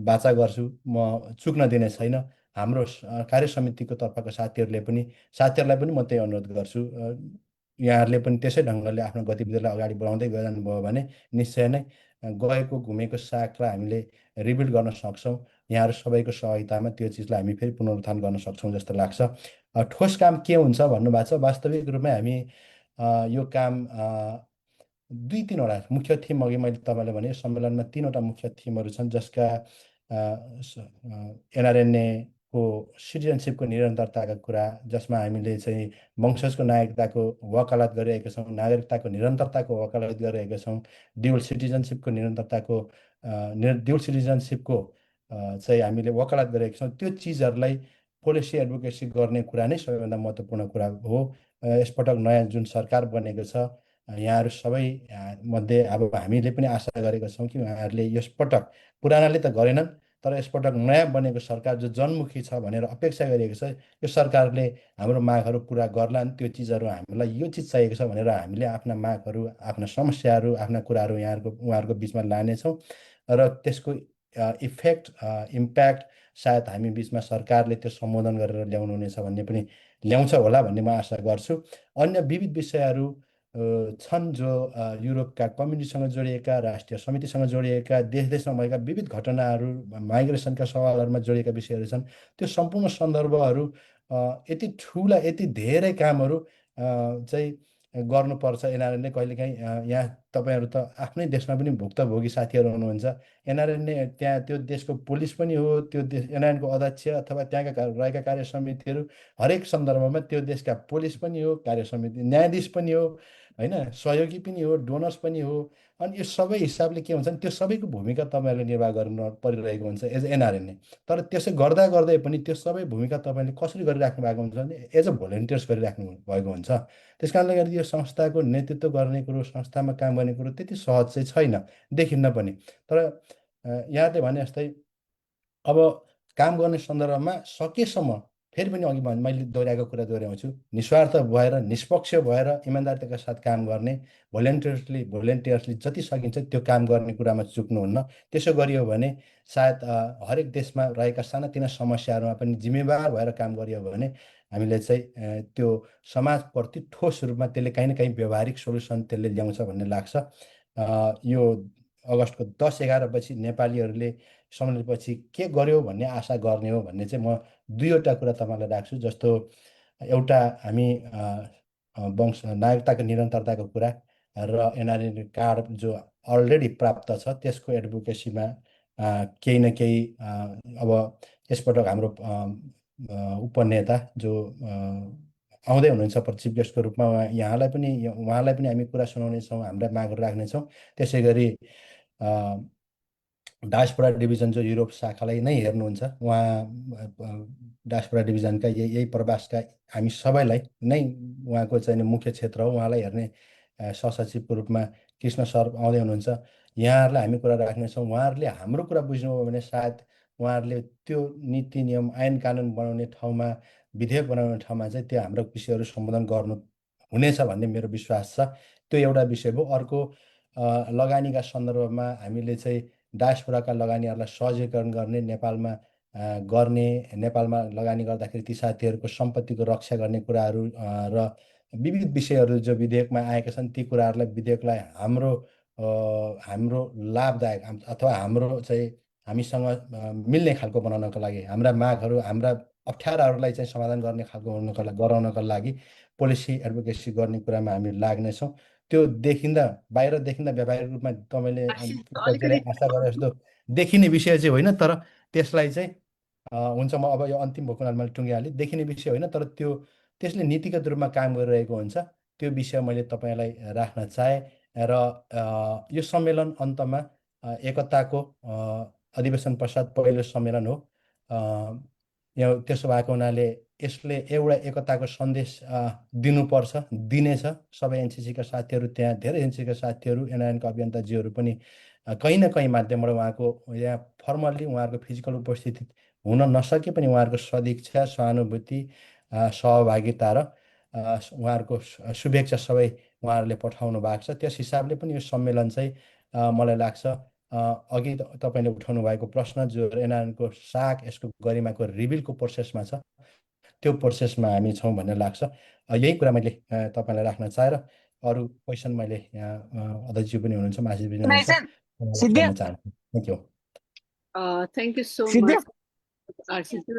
वाचा गर्छु, म चुक्न दिने छैन। हाम्रो कार्य समितिको तर्फका साथीहरूलाई पनि म त्यही अनुरोध गर्छु। यहाँहरूले पनि त्यसै ढङ्गले आफ्नो गतिविधिलाई अगाडि बढाउँदै गइरहनुभयो भने निश्चय नै गएको घुमेको सागलाई हामीले रिबिल्ड गर्न सक्छौँ। यहाँहरू सबैको सहभागितामा त्यो चिजलाई हामी फेरि पुनरुत्थान गर्न सक्छौँ जस्तो लाग्छ। ठोस काम के हुन्छ भन्नुभएको छ। वास्तविक रूपमै हामी यो काम 2-3वटा मुख्य थिम अघि मैले तपाईँलाई भने सम्मेलनमा 3वटा मुख्य थिमहरू छन्, जसका एनआरएनएको सिटिजनसिपको निरन्तरताका कुरा, जसमा हामीले चाहिँ वंशजको नागरिकताको वकालत गरिरहेका छौँ, नागरिकताको निरन्तरताको वकालत गरिरहेका छौँ, ड्युल सिटिजनसिपको चाहिँ हामीले वकालत गरिरहेका छौँ। त्यो चिजहरूलाई पोलिसी एडभोकेसी गर्ने कुरा नै सबैभन्दा महत्त्वपूर्ण कुरा हो। यसपटक नयाँ जुन सरकार बनेको छ, यहाँहरू सबै मध्ये अब हामीले पनि आशा गरेका छौँ कि उहाँहरूले यसपटक, पुरानाले त गरेनन्, तर यसपटक नयाँ बनेको सरकार जो जनमुखी छ भनेर अपेक्षा गरिएको छ, यो सरकारले हाम्रो मागहरू पुरा गर्लान्। त्यो चिजहरू हामीलाई यो चिज चाहिएको छ भनेर हामीले आफ्ना मागहरू, आफ्ना समस्याहरू, आफ्ना कुराहरू उहाँहरूको बिचमा लानेछौँ र त्यसको इम्प्याक्ट सायद हामी बिचमा सरकारले त्यो सम्बोधन गरेर ल्याउनु हुनेछ भन्ने पनि ल्याउँछ होला भन्ने म आशा गर्छु। अन्य विविध विषयहरू छन् जो युरोपका कम्युनिटीसँग जोडिएका, राष्ट्रिय समितिसँग जोडिएका, देशमा भएका विविध घटनाहरू, माइग्रेसनका सवालहरूमा जोडिएका विषयहरू छन्। त्यो सम्पूर्ण सन्दर्भहरू, यति ठुला, यति धेरै कामहरू चाहिँ गर्नुपर्छ। एनआरएनले कहिलेकाहीँ यहाँ तपाईँहरू त आफ्नै देशमा पनि भुक्तभोगी साथीहरू हुनुहुन्छ। एनआरएनले त्यहाँ त्यो देशको पुलिस पनि हो, त्यो देश एनआरएनको अध्यक्ष अथवा त्यहाँका रहेका कार्य समितिहरू हरेक सन्दर्भमा त्यो देशका पुलिस पनि हो, कार्य समिति न्यायाधीश पनि हो, होइन, सहयोगी पनि हो, डोनर्स पनि हो। अनि यो सबै हिसाबले के हुन्छ भने त्यो सबैको भूमिका तपाईँहरूले निर्वाह गर्नु परिरहेको हुन्छ एज एनआरएनले। तर त्यसो गर्दा गर्दै पनि त्यो सबै भूमिका तपाईँले कसरी गरिराख्नु भएको हुन्छ भने एज अ भोलिन्टियर्स गरिराख्नु भएको हुन्छ। त्यस कारणले गर्दा यो संस्थाको नेतृत्व गर्ने कुरो, संस्थामा काम गर्ने कुरो त्यति सहज चाहिँ छैन, देखिन्न पनि। तर यहाँले भने जस्तै अब काम गर्ने सन्दर्भमा सकेसम्म फेरि पनि अघि मैले दोहोऱ्याएको कुरा दोहोऱ्याउँछु, निस्वार्थ भएर, निष्पक्ष भएर, इमान्दारिताका साथ काम गर्ने, भोलिन्टियर्सले जति सकिन्छ त्यो काम गर्ने कुरामा चुक्नुहुन्न। त्यसो गरियो भने सायद हरेक देशमा रहेका सानातिना समस्याहरूमा पनि जिम्मेवार भएर काम गरियो भने हामीले चाहिँ त्यो समाजप्रति ठोस रूपमा त्यसले काहीँ न काहीँ व्यवहारिक सोल्युसन त्यसले ल्याउँछ भन्ने लाग्छ। यो अगस्तको 10-11 पछि नेपालीहरूले सम्मेलनपछि के गर्यो भन्ने आशा गर्ने हो भने चाहिँ म 2वटा कुरा तपाईँलाई राख्छु। जस्तो एउटा हामी वंश नागरिकताको निरन्तरताको कुरा र एनआरएन कार्ड जो अलरेडी प्राप्त छ त्यसको एडभोकेसीमा केही न केही अब यसपटक हाम्रो उपनेता जो आउँदै हुनुहुन्छ चिफ गेस्टको रूपमा, उहाँलाई पनि हामी कुरा सुनाउनेछौँ, हाम्रा मागहरू राख्नेछौँ। त्यसै गरी डायस्पोरा डिभिजन जो युरोप शाखालाई नै हेर्नुहुन्छ, उहाँ डायस्पोरा डिभिजनका यही प्रवासका हामी सबैलाई नै उहाँको चाहिँ मुख्य क्षेत्र हो, उहाँलाई हेर्ने सहसचिवको रूपमा कृष्ण सर आउँदै हुनुहुन्छ। यहाँहरूलाई हामी कुरा राख्नेछौँ। उहाँहरूले हाम्रो कुरा बुझ्नुभयो भने सायद उहाँहरूले त्यो नीति नियम ऐन कानुन बनाउने ठाउँमा, विधेयक बनाउने ठाउँमा चाहिँ त्यो हाम्रो विषयहरू सम्बोधन गर्नु हुनेछ भन्ने मेरो विश्वास छ। त्यो एउटा विषय भयो। अर्को लगानीका सन्दर्भमा हामीले चाहिँ डायस्पोराका लगानीहरूलाई सहजीकरण गर्ने, नेपालमा लगानी गर्दाखेरि ती साथीहरूको सम्पत्तिको रक्षा गर्ने कुराहरू र विविध विषयहरू जो विधेयकमा आएका छन्, ती कुराहरूलाई विधेयकलाई हाम्रो लाभदायक अथवा हाम्रो चाहिँ हामीसँग मिल्ने खालको बनाउनको लागि, हाम्रा मागहरू, हाम्रा अप्ठ्याराहरूलाई चाहिँ समाधान गर्ने खालको गराउनको लागि पोलिसी एडभोकेसी गर्ने कुरामा हामी लाग्नेछौँ। त्यो बाहिर देखिँदा व्यावहारिक रूपमा तपाईँले आशा गरे जस्तो देखिने विषय चाहिँ होइन, तर त्यसलाई चाहिँ हुन्छ, म अब यो अन्तिम भोकुनाल मैले टुङ्गिहालेँ, देखिने विषय होइन, तर त्यसले नीतिगत रूपमा काम गरिरहेको हुन्छ। त्यो विषय मैले तपाईँलाई राख्न चाहेँ। र यो सम्मेलन अन्तमा एकताको अधिवेशन पश्चात पहिलो सम्मेलन हो। त्यसो भएको हुनाले यसले एउटा एकताको सन्देश दिनुपर्छ, दिनेछ। सबै एनसिसीका साथीहरू, त्यहाँ धेरै एनसिसीका साथीहरू, एनआरएनका अभियन्ताजीहरू पनि कहीँ न कहीँ माध्यमबाट उहाँको यहाँ फर्मल्ली उहाँहरूको फिजिकल उपस्थिति हुन नसके पनि उहाँहरूको सदिच्छा, सहानुभूति, सहभागिता र उहाँहरूको शुभेच्छा सबै उहाँहरूले पठाउनु भएको छ। त्यस हिसाबले पनि यो सम्मेलन चाहिँ मलाई लाग्छ अघि तपाईँले उठाउनु भएको प्रश्न जो एनआरएनको साख यसको गरिमाको रिभिलको प्रोसेसमा छ, त्यो प्रोसेसमा हामी छौँ भन्ने लाग्छ। यही कुरा मैले तपाईँलाई राख्न चाहेर अरू क्वेसन मैले यहाँ अध्यक्षज्यू पनि हुनुहुन्छ, मासी पनि हुनुहुन्छ, उठाउन चाहन्छु। Thank you. Thank you so much आरसीज्यू।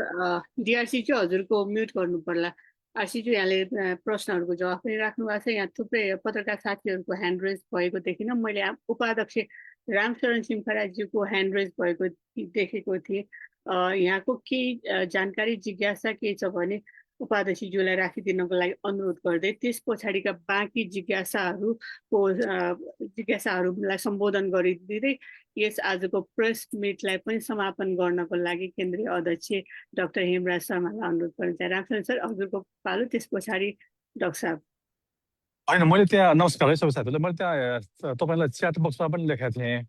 डिआरसीज्यू हजुरको म्युट गर्नु पर्ला। आरसीज्यू यहाँले प्रश्नहरूको जवाफ पनि राख्नु भएको छ। यहाँ थुप्रै पत्रकार साथीहरूको ह्यान्ड रेज भएको देखिनँ। मैले उपाध्यक्ष रामशरण सिमखराज्यूको ह्यान्ड रेज भएको देखेको थिएँ। यहाँको केही जानकारी जिज्ञासा केही छ भने उपाध्यक्षज्यूलाई राखिदिनको लागि अनुरोध गर्दै त्यस पछाडिका बाँकी जिज्ञासाहरूलाई सम्बोधन गरिदिँदै यस आजको प्रेस मिटलाई पनि समापन गर्नको लागि केन्द्रीय अध्यक्ष डाक्टर हेमराज शर्मालाई अनुरोध गर्न चाहे। रामशरण सर, हजुरको पालो, त्यस पछाडि डाक्टर साहब। होइन, मैले त्यहाँ नमस्कार है सबै साथीहरूलाई। मैले त्यहाँ तपाईँलाई च्याट बक्समा पनि लेखेको थिएँ।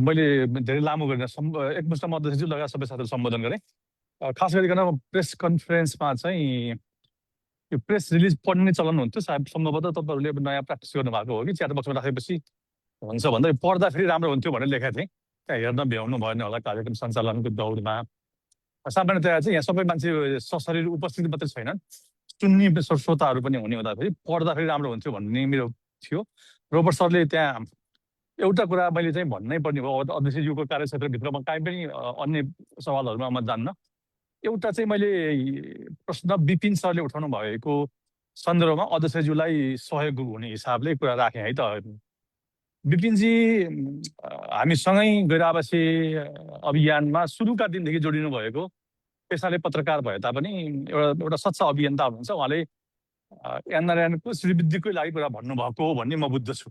मैले धेरै लामो गरेर एकमुष्टमा अध्यक्षज्यू लगायत सबै साथीहरू सम्बोधन गरेँ। खास गरिकन प्रेस कन्फरेन्समा चाहिँ यो प्रेस रिलिज पढ्ने चलन हुन्थ्यो। सायद सम्भवतः तपाईँहरूले नयाँ प्र्याक्टिस गर्नुभएको हो कि च्याट बक्समा राखेपछि हुन्छ भन्दा पढ्दाखेरि राम्रो हुन्थ्यो भनेर लेखेको थिएँ। त्यहाँ हेर्न भ्याउनु भएन होला कार्यक्रम सञ्चालनको दौडमा। सामान्यतया चाहिँ यहाँ सबै मान्छे सशरीर उपस्थित मात्रै छैनन्, सुन्ने श्रोताहरू पनि हुने हुँदाखेरि पढ्दाखेरि राम्रो हुन्थ्यो भन्ने मेरो थियो। रोबर्ट सरले त्यहाँ एउटा कुरा मैले चाहिँ भन्नै पर्ने भयो, अध्यक्षज्यूको कार्यक्षेत्रभित्रमा काहीँ पनि अन्य सवालहरूमा म जान्न। एउटा चाहिँ मैले प्रश्न विपिन सरले उठाउनु भएको सन्दर्भमा अध्यक्षज्यूलाई सहयोग हुने हिसाबले कुरा राखेँ है त। विपिनजी हामीसँगै गैर आवासीय अभियानमा सुरुका दिनदेखि जोडिनु भएको, पेसाले पत्रकार भए तापनि एउटा सच्चा अभियन्ता हुनुहुन्छ। उहाँले एनआरएनको श्रीवृद्धिकै लागि कुरा भन्नुभएको हो भन्ने म बुझ्दछु।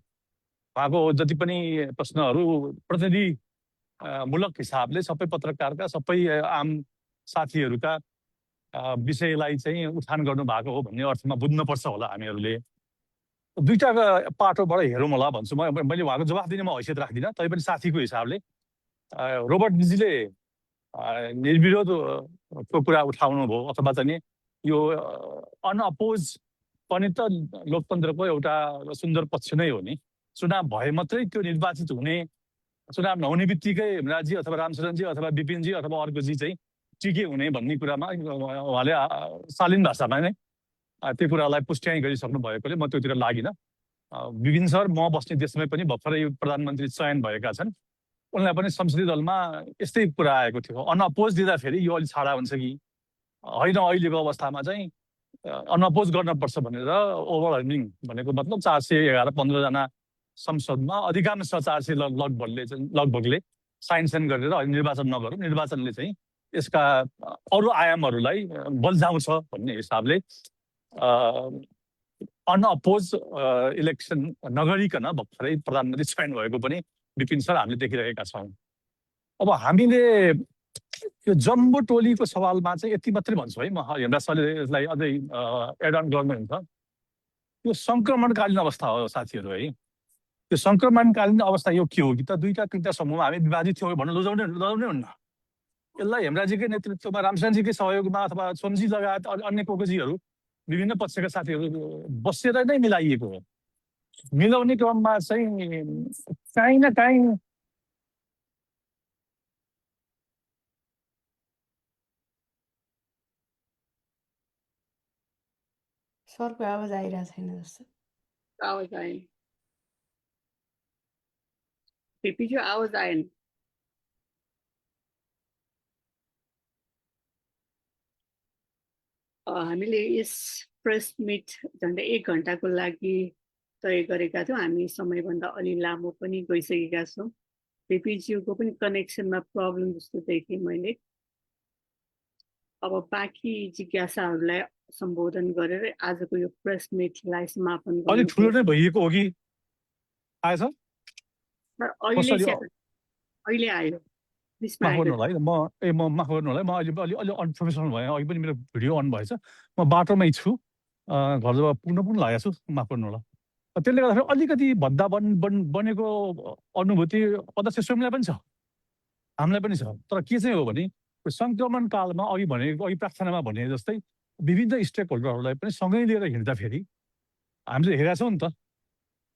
उहाँको जति पनि प्रश्नहरू प्रतिनिधिमूलक हिसाबले सबै पत्रकारका, सबै आम साथीहरूका विषयलाई चाहिँ उठान गर्नु भएको हो भन्ने अर्थमा बुझ्नुपर्छ होला हामीहरूले। दुईटा पाटोबाट हेरौँ होला भन्छु। मैले उहाँको जवाफ दिने म हैसियत राख्दिनँ, तैपनि साथीको हिसाबले रोबर्टजीले निर्विरोधको कुरा उठाउनु भयो, अथवा चाहिँ यो अनअपोज पनि त लोकतन्त्रको एउटा सुन्दर पक्ष नै हो नि। चुनाव भए मात्रै त्यो निर्वाचित हुने, चुनाव नहुने बित्तिकै हेमराजजी अथवा रामशरणजी अथवा विपिनजी अथवा अर्कोजी चाहिँ टिके हुने भन्ने कुरामा उहाँले शालीन भाषामा नै त्यो कुरालाई पुष्ट्याइ गरिसक्नु भएकोले म त्योतिर लागिनँ। विपिन सर म बस्ने देशमै पनि भर्खरै प्रधानमन्त्री चयन भएका छन्। उनलाई पनि संसदीय दलमा यस्तै कुरा आएको थियो, अनअपोज दिँदाखेरि यो अलिक छाडा हुन्छ कि होइन, अहिलेको अवस्थामा चाहिँ अनअपोज गर्नुपर्छ भनेर ओभरवेल्मिङ भनेको मतलब 411-15जना संसदमा अधिकांश 400 लगभगले साइन गरेर निर्वाचन नगरौँ, निर्वाचनले चाहिँ यसका अरू आयामहरूलाई बल्झाउँछ भन्ने हिसाबले अनअपोज इलेक्सन नगरिकन भर्खरै प्रधानमन्त्री चयन भएको पनि विपिन सर हामीले देखिरहेका छौँ। अब हामीले यो जम्बो टोलीको सवालमा चाहिँ यति मात्रै भन्छु है, म हेमराज सरले यसलाई अझै एड अन गर्नुहुन्छ। यो सङ्क्रमणकालीन अवस्था हो साथीहरू है। त्यो सङ्क्रमणकालीन अवस्था यो के हो कि त दुईटा तिनवटा समूहमा हामी विभाजित थियौँ भन्नु लजाउने हुन्न। यसलाई हेमराजीकै नेतृत्वमा, रामशरणजीकै सहयोगमा अथवा सोमजी लगायत अन्य कोकोजीहरू विभिन्न पक्षका साथीहरू बसेर नै मिलाइएको हो। मिलाउने क्रममा चाहिँ काहीँ न काहीँ सरको आवाज आइरहेको छैन जस्तो। आवाज आएन, पिपीज्यू आवाज आएन। हामीले यस प्रेस मिट झन्डै 1 घन्टाको लागि तय गरेका थियौँ। हामी समयभन्दा अलि लामो पनि गइसकेका छौँ। पिपीज्यूको पनि कनेक्सनमा प्रब्लम जस्तो देखेँ मैले। अब बाँकी जिज्ञासाहरूलाई सम्बोधन गरेर आजको यो प्रेस मिटलाई समापन गर्नु। अलि ठुलो नै भइएको हो कि आएछ? अहिले आयो। बिचमा माफ गर्नु आएको होला है म माफ गर्नु होला है, म अहिले अलि अलि अनप्रोफेसनल भएँ। अघि पनि मेरो भिडियो अन भएछ, म बाटोमै छु, घर जब पुग्न लागेको छु, माफ गर्नु होला। त्यसले गर्दाखेरि अलिकति भद्दा बनेको अनुभूति अध्यक्ष स्वयंलाई पनि छ, हामीलाई पनि छ। तर के चाहिँ हो भने सङ्क्रमण कालमा अघि प्रार्थनामा भने जस्तै विभिन्न स्टेक होल्डरहरूलाई पनि सँगै लिएर हिँड्दाखेरि हामीले हेरेका छौँ नि त।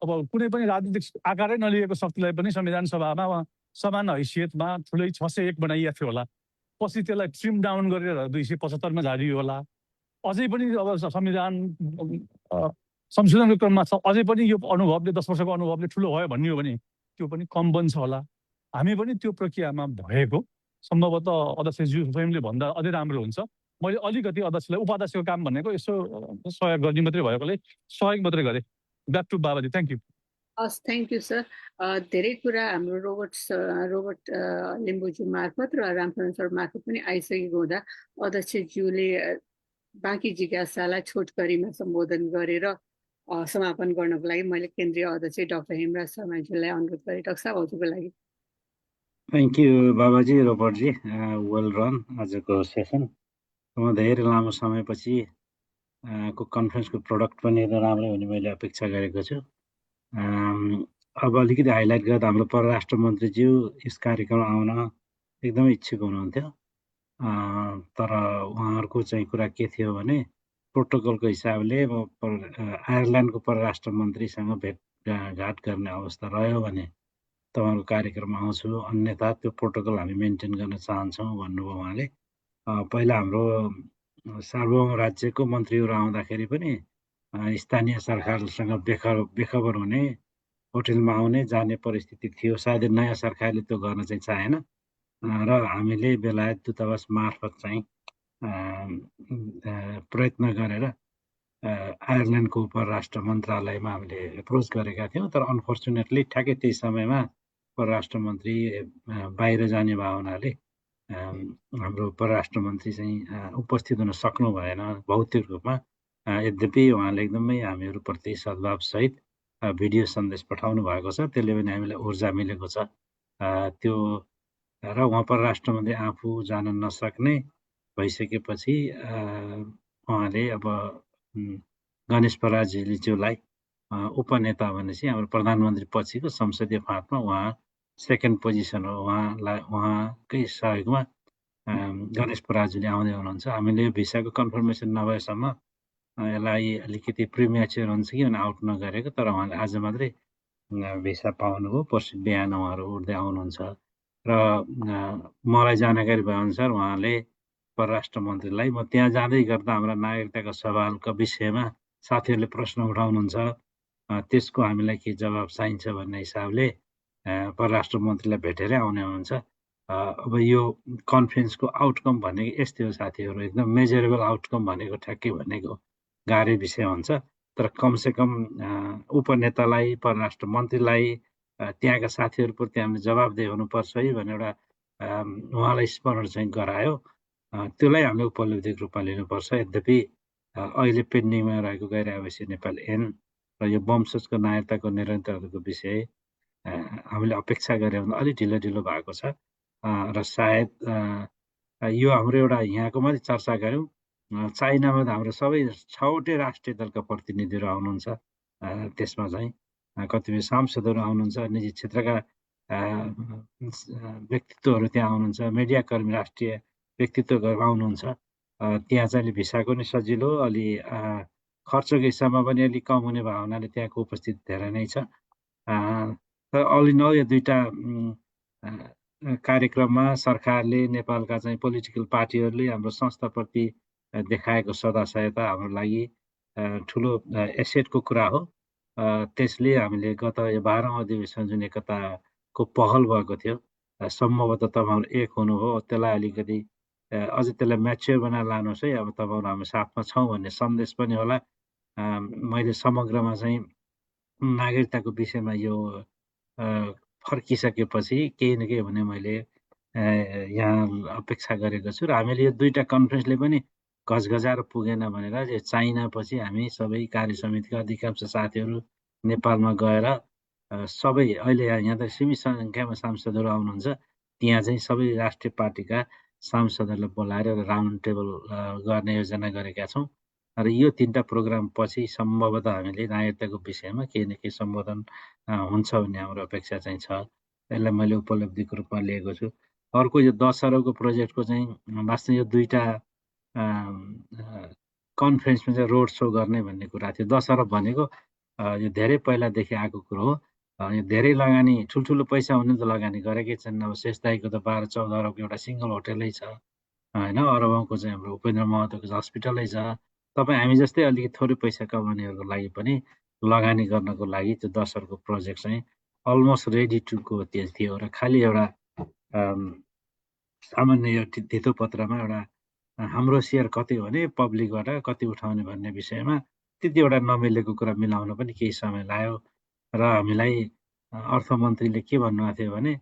अब कुनै पनि राजनीतिक आकारै नलिएको शक्तिलाई पनि संविधान सभामा समान हैसियतमा ठुलै 601 बनाइएको थियो होला, पछि त्यसलाई ट्रिम डाउन गरेर 275 झारियो होला। अझै पनि अब संविधान संशोधनको क्रममा छ, अझै पनि यो अनुभवले 10 वर्षको अनुभवले ठुलो भयो भन्ने हो भने त्यो पनि कम बन्छ होला। हामी पनि त्यो प्रक्रियामा भएको सम्भवतः अध्यक्षज्यू स्वयंले भन्दा अझै राम्रो हुन्छ। मैले अलिकति अध्यक्षलाई उपाध्यक्षको काम भनेको यसो सहयोग गर्ने मात्रै भएकोले सहयोग मात्रै गरेँ। Back to Babaji, thank you. हस्, थ्याङ्क यू सर। धेरै कुरा हाम्रो रोबर्ट लिम्बुज्यू मार्फत र रामचरण सर मार्फत पनि आइसकेको हुँदा अध्यक्षज्यूले बाँकी जिज्ञासालाई छोटकरीमा सम्बोधन गरेर समापन गर्नको लागि मैले केन्द्रीय अध्यक्ष डाक्टर हेमराज शर्माज्यूलाई अनुरोध गरेँ। डाक्टर साहब, हजुरको लागि। Thank you Babaji, रोबर्टजी, well run आजको सेसन। म धेरै लामो समयपछि को कन्फरेन्सको प्रोडक्ट पनि एकदम राम्रै हुने मैले अपेक्षा गरेको छु। अब अलिकति हाइलाइट गर्दा हाम्रो परराष्ट्र मन्त्रीज्यू यस कार्यक्रममा आउन एकदमै इच्छुक हुनुहुन्थ्यो, तर उहाँहरूको चाहिँ कुरा के थियो भने प्रोटोकलको हिसाबले म आयरल्यान्डको परराष्ट्र मन्त्रीसँग भेटघाट गर्ने अवस्था रह्यो भने तपाईँहरूको कार्यक्रममा आउँछु, अन्यथा त्यो प्रोटोकल हामी मेन्टेन गर्न चाहन्छौँ भन्नुभयो उहाँले। पहिला हाम्रो सार्वभौम राज्यको मन्त्रीहरू आउँदाखेरि पनि स्थानीय सरकारसँग बेखबर हुने, होटेलमा आउने जाने परिस्थिति थियो। सायद नयाँ सरकारले त्यो गर्न चाहिँ चाहेन र हामीले बेलायत दूतावास मार्फत चाहिँ प्रयत्न गरेर आयरल्यान्डको परराष्ट्र मन्त्रालयमा हामीले एप्रोच गरेका थियौँ। तर अनफर्चुनेटली ठ्याक्कै त्यही समयमा परराष्ट्र मन्त्री बाहिर जाने भयो हुनाले हाम्रो परराष्ट्र मन्त्री चाहिँ उपस्थित हुन सक्नु भएन भौतिक रूपमा। यद्यपि उहाँले एकदमै हामीहरूप्रति सद्भावसहित भिडियो सन्देश पठाउनु भएको छ, त्यसले पनि हामीलाई ऊर्जा मिलेको छ। त्यो र उहाँ परराष्ट्र मन्त्री आफू जान नसक्ने भइसकेपछि उहाँले अब गणेश पराजुलीज्यूलाई उपनेता भनेपछि हाम्रो प्रधानमन्त्री पछिको संसदीय फाँटमा उहाँ सेकेन्ड पोजिसन हो। उहाँकै सहयोगमा गणेश पराजुली आउँदै हुनुहुन्छ। हामीले भिसाको कन्फर्मेसन नभएसम्म यसलाई अलिकति प्रिम्याच्योर हुन्छ कि भने आउट नगरेको, तर उहाँले आज मात्रै भिसा पाउनुभयो। पर्सि बिहान उहाँहरू उठ्दै आउनुहुन्छ र मलाई जानकारी भएअनुसार उहाँले परराष्ट्र मन्त्रीलाई म त्यहाँ जाँदै गर्दा हाम्रा नागरिकताका सवालका विषयमा साथीहरूले प्रश्न उठाउनुहुन्छ, त्यसको हामीलाई के जवाब चाहिन्छ भन्ने हिसाबले परराष्ट्र मन्त्रीलाई भेटेरै आउने हुनुहुन्छ। अब यो कन्फरेन्सको आउटकम भनेको यस्तै हो साथीहरू, एकदम मेजरेबल आउटकम भनेको ठ्याक्कै भनेको गाह्रै विषय हुन्छ। तर कमसेकम उपनेतालाई, परराष्ट्र मन्त्रीलाई, त्यहाँका साथीहरूप्रति हामीले जवाबदेही हुनुपर्छ है भन्ने एउटा उहाँलाई स्मरण चाहिँ गरायो। त्यसलाई हामीले उपलब्धिको रूपमा लिनुपर्छ। यद्यपि अहिले पेन्डिङमा रहेको गैर आवासीय नेपाल ऐन र यो वंशजको नागरिकताको निरन्तरताको विषय हामीले अपेक्षा गरे भन्दा अलिक ढिलो भएको छ र सायद यो हाम्रो एउटा यहाँको मात्रै चर्चा गऱ्यौँ। चाइनामा त हाम्रो सबै 6वटै राष्ट्रिय दलका प्रतिनिधिहरू आउनुहुन्छ। त्यसमा चाहिँ कतिपय सांसदहरू आउनुहुन्छ, निजी क्षेत्रका व्यक्तित्वहरू त्यहाँ आउनुहुन्छ, मिडियाकर्मी राष्ट्रिय व्यक्तित्वहरू आउनुहुन्छ। त्यहाँ चाहिँ भिसाको नि सजिलो, अलि खर्चको हिसाबमा पनि अलिक कम हुने भयो हुनाले त्यहाँको उपस्थिति धेरै नै छ। तर अल इन अल यो दुईवटा कार्यक्रममा सरकारले, नेपालका चाहिँ पोलिटिकल पार्टीहरूले हाम्रो संस्थाप्रति देखाएको सदाशयता हाम्रो लागि ठुलो एसेटको कुरा हो। त्यसले हामीले गत यो 12औं अधिवेशन जुन एकताको पहल भएको थियो, सम्भवतः तपाईँहरू एक हुनुभयो, त्यसलाई अलिकति अझै त्यसलाई म्याच्योर बनाएर लानुहोस् है। अब तपाईँहरू हामी साथमा छौँ भन्ने सन्देश पनि होला। मैले समग्रमा चाहिँ नागरिकताको विषयमा यो फर्किसकेपछि केही न केही भने मैले यहाँ अपेक्षा गरेको छु र हामीले यो दुईवटा कन्फरेन्सले पनि घचघचाएर पुगेन भनेर यो चाइनापछि हामी सबै कार्य समितिका अधिकांश साथीहरू नेपालमा गएर सबै अहिले यहाँ त सीमित सङ्ख्यामा सांसदहरू आउनुहुन्छ, त्यहाँ चाहिँ सबै राष्ट्रिय पार्टीका सांसदहरूलाई बोलाएर एउटा राउन्ड टेबल गर्ने योजना गरेका छौँ र यो 3टा प्रोग्राम पछि सम्भवतः हामीले नागरिकताको विषयमा केही न केही सम्बोधन हुन्छ भन्ने हाम्रो अपेक्षा चाहिँ छ। यसलाई मैले उपलब्धिको रूपमा लिएको छु। अर्को यो 10 अरबको प्रोजेक्टको चाहिँ वास्तवमा यो 2टा कन्फरेन्समा चाहिँ रोड सो गर्ने भन्ने कुरा थियो। 10 अरब भनेको यो धेरै पहिलादेखि आएको कुरो हो। यो धेरै लगानी ठुल्ठुलो पैसा हुने त लगानी गरेकै छन्। अब शेष दाईको त 12-14 अरबको एउटा सिङ्गल होटेलै छ होइन। अरबौँको चाहिँ हाम्रो उपेन्द्र महतोको हस्पिटलै छ। तपाईँ हामी जस्तै अलिकति थोरै पैसा कमाउनेहरूको लागि पनि लगानी गर्नको लागि त्यो 10 अरबको प्रोजेक्ट चाहिँ अलमोस्ट रेडी टु गो थियो र खालि एउटा सामान्य यो धितो पत्रमा एउटा हाम्रो सेयर कति हो भने पब्लिकबाट कति उठाउने भन्ने विषयमा त्यति एउटा नमिलेको कुरा मिलाउन पनि केही समय लाग्यो र हामीलाई अर्थमन्त्रीले के भन्नुभएको थियो भने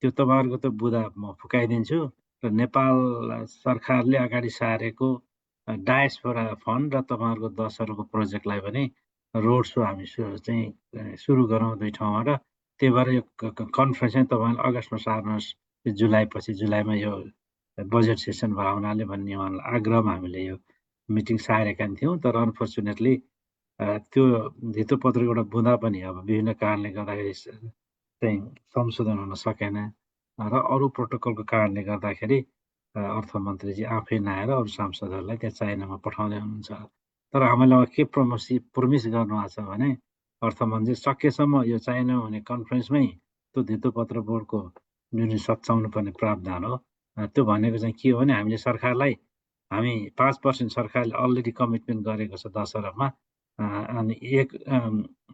त्यो तपाईँहरूको त बुदा म फुकाइदिन्छु र नेपाल सरकारले अगाडि सारेको डायस्पोरा फन्ड र तपाईँहरूको 10 अरबको प्रोजेक्टलाई पनि रोड सो हामी चाहिँ सुरु गरौँ 2 ठाउँमा र त्यही भएर यो कन्फरेन्स चाहिँ तपाईँले अगस्तमा सार्नुहोस्। जुलाईमा यो बजेट सेसन भयो हुनाले भन्ने उहाँलाई आग्रहमा हामीले यो मिटिङ सारेका थियौँ। तर अनफर्चुनेटली त्यो धितो पत्रको एउटा बुँदा पनि अब विभिन्न कारणले गर्दाखेरि चाहिँ संशोधन हुन सकेन र अरू प्रोटोकलको कारणले गर्दाखेरि अर्थमन्त्रीजी आफै नआएर अरू सांसदहरूलाई त्यहाँ चाइनामा पठाउँदै हुनुहुन्छ। तर हामीलाई के प्रोमिस गर्नुभएको छ भने अर्थमन्त्री सकेसम्म यो चाइनामा हुने कन्फरेन्समै त्यो धितो पत्र बोर्डको जुन सच्याउनु पर्ने प्रावधान हो त्यो भनेको चाहिँ के हो भने हामीले सरकारलाई हामी 5% सरकारले अलरेडी कमिटमेन्ट गरेको छ 10 अरबमा अनि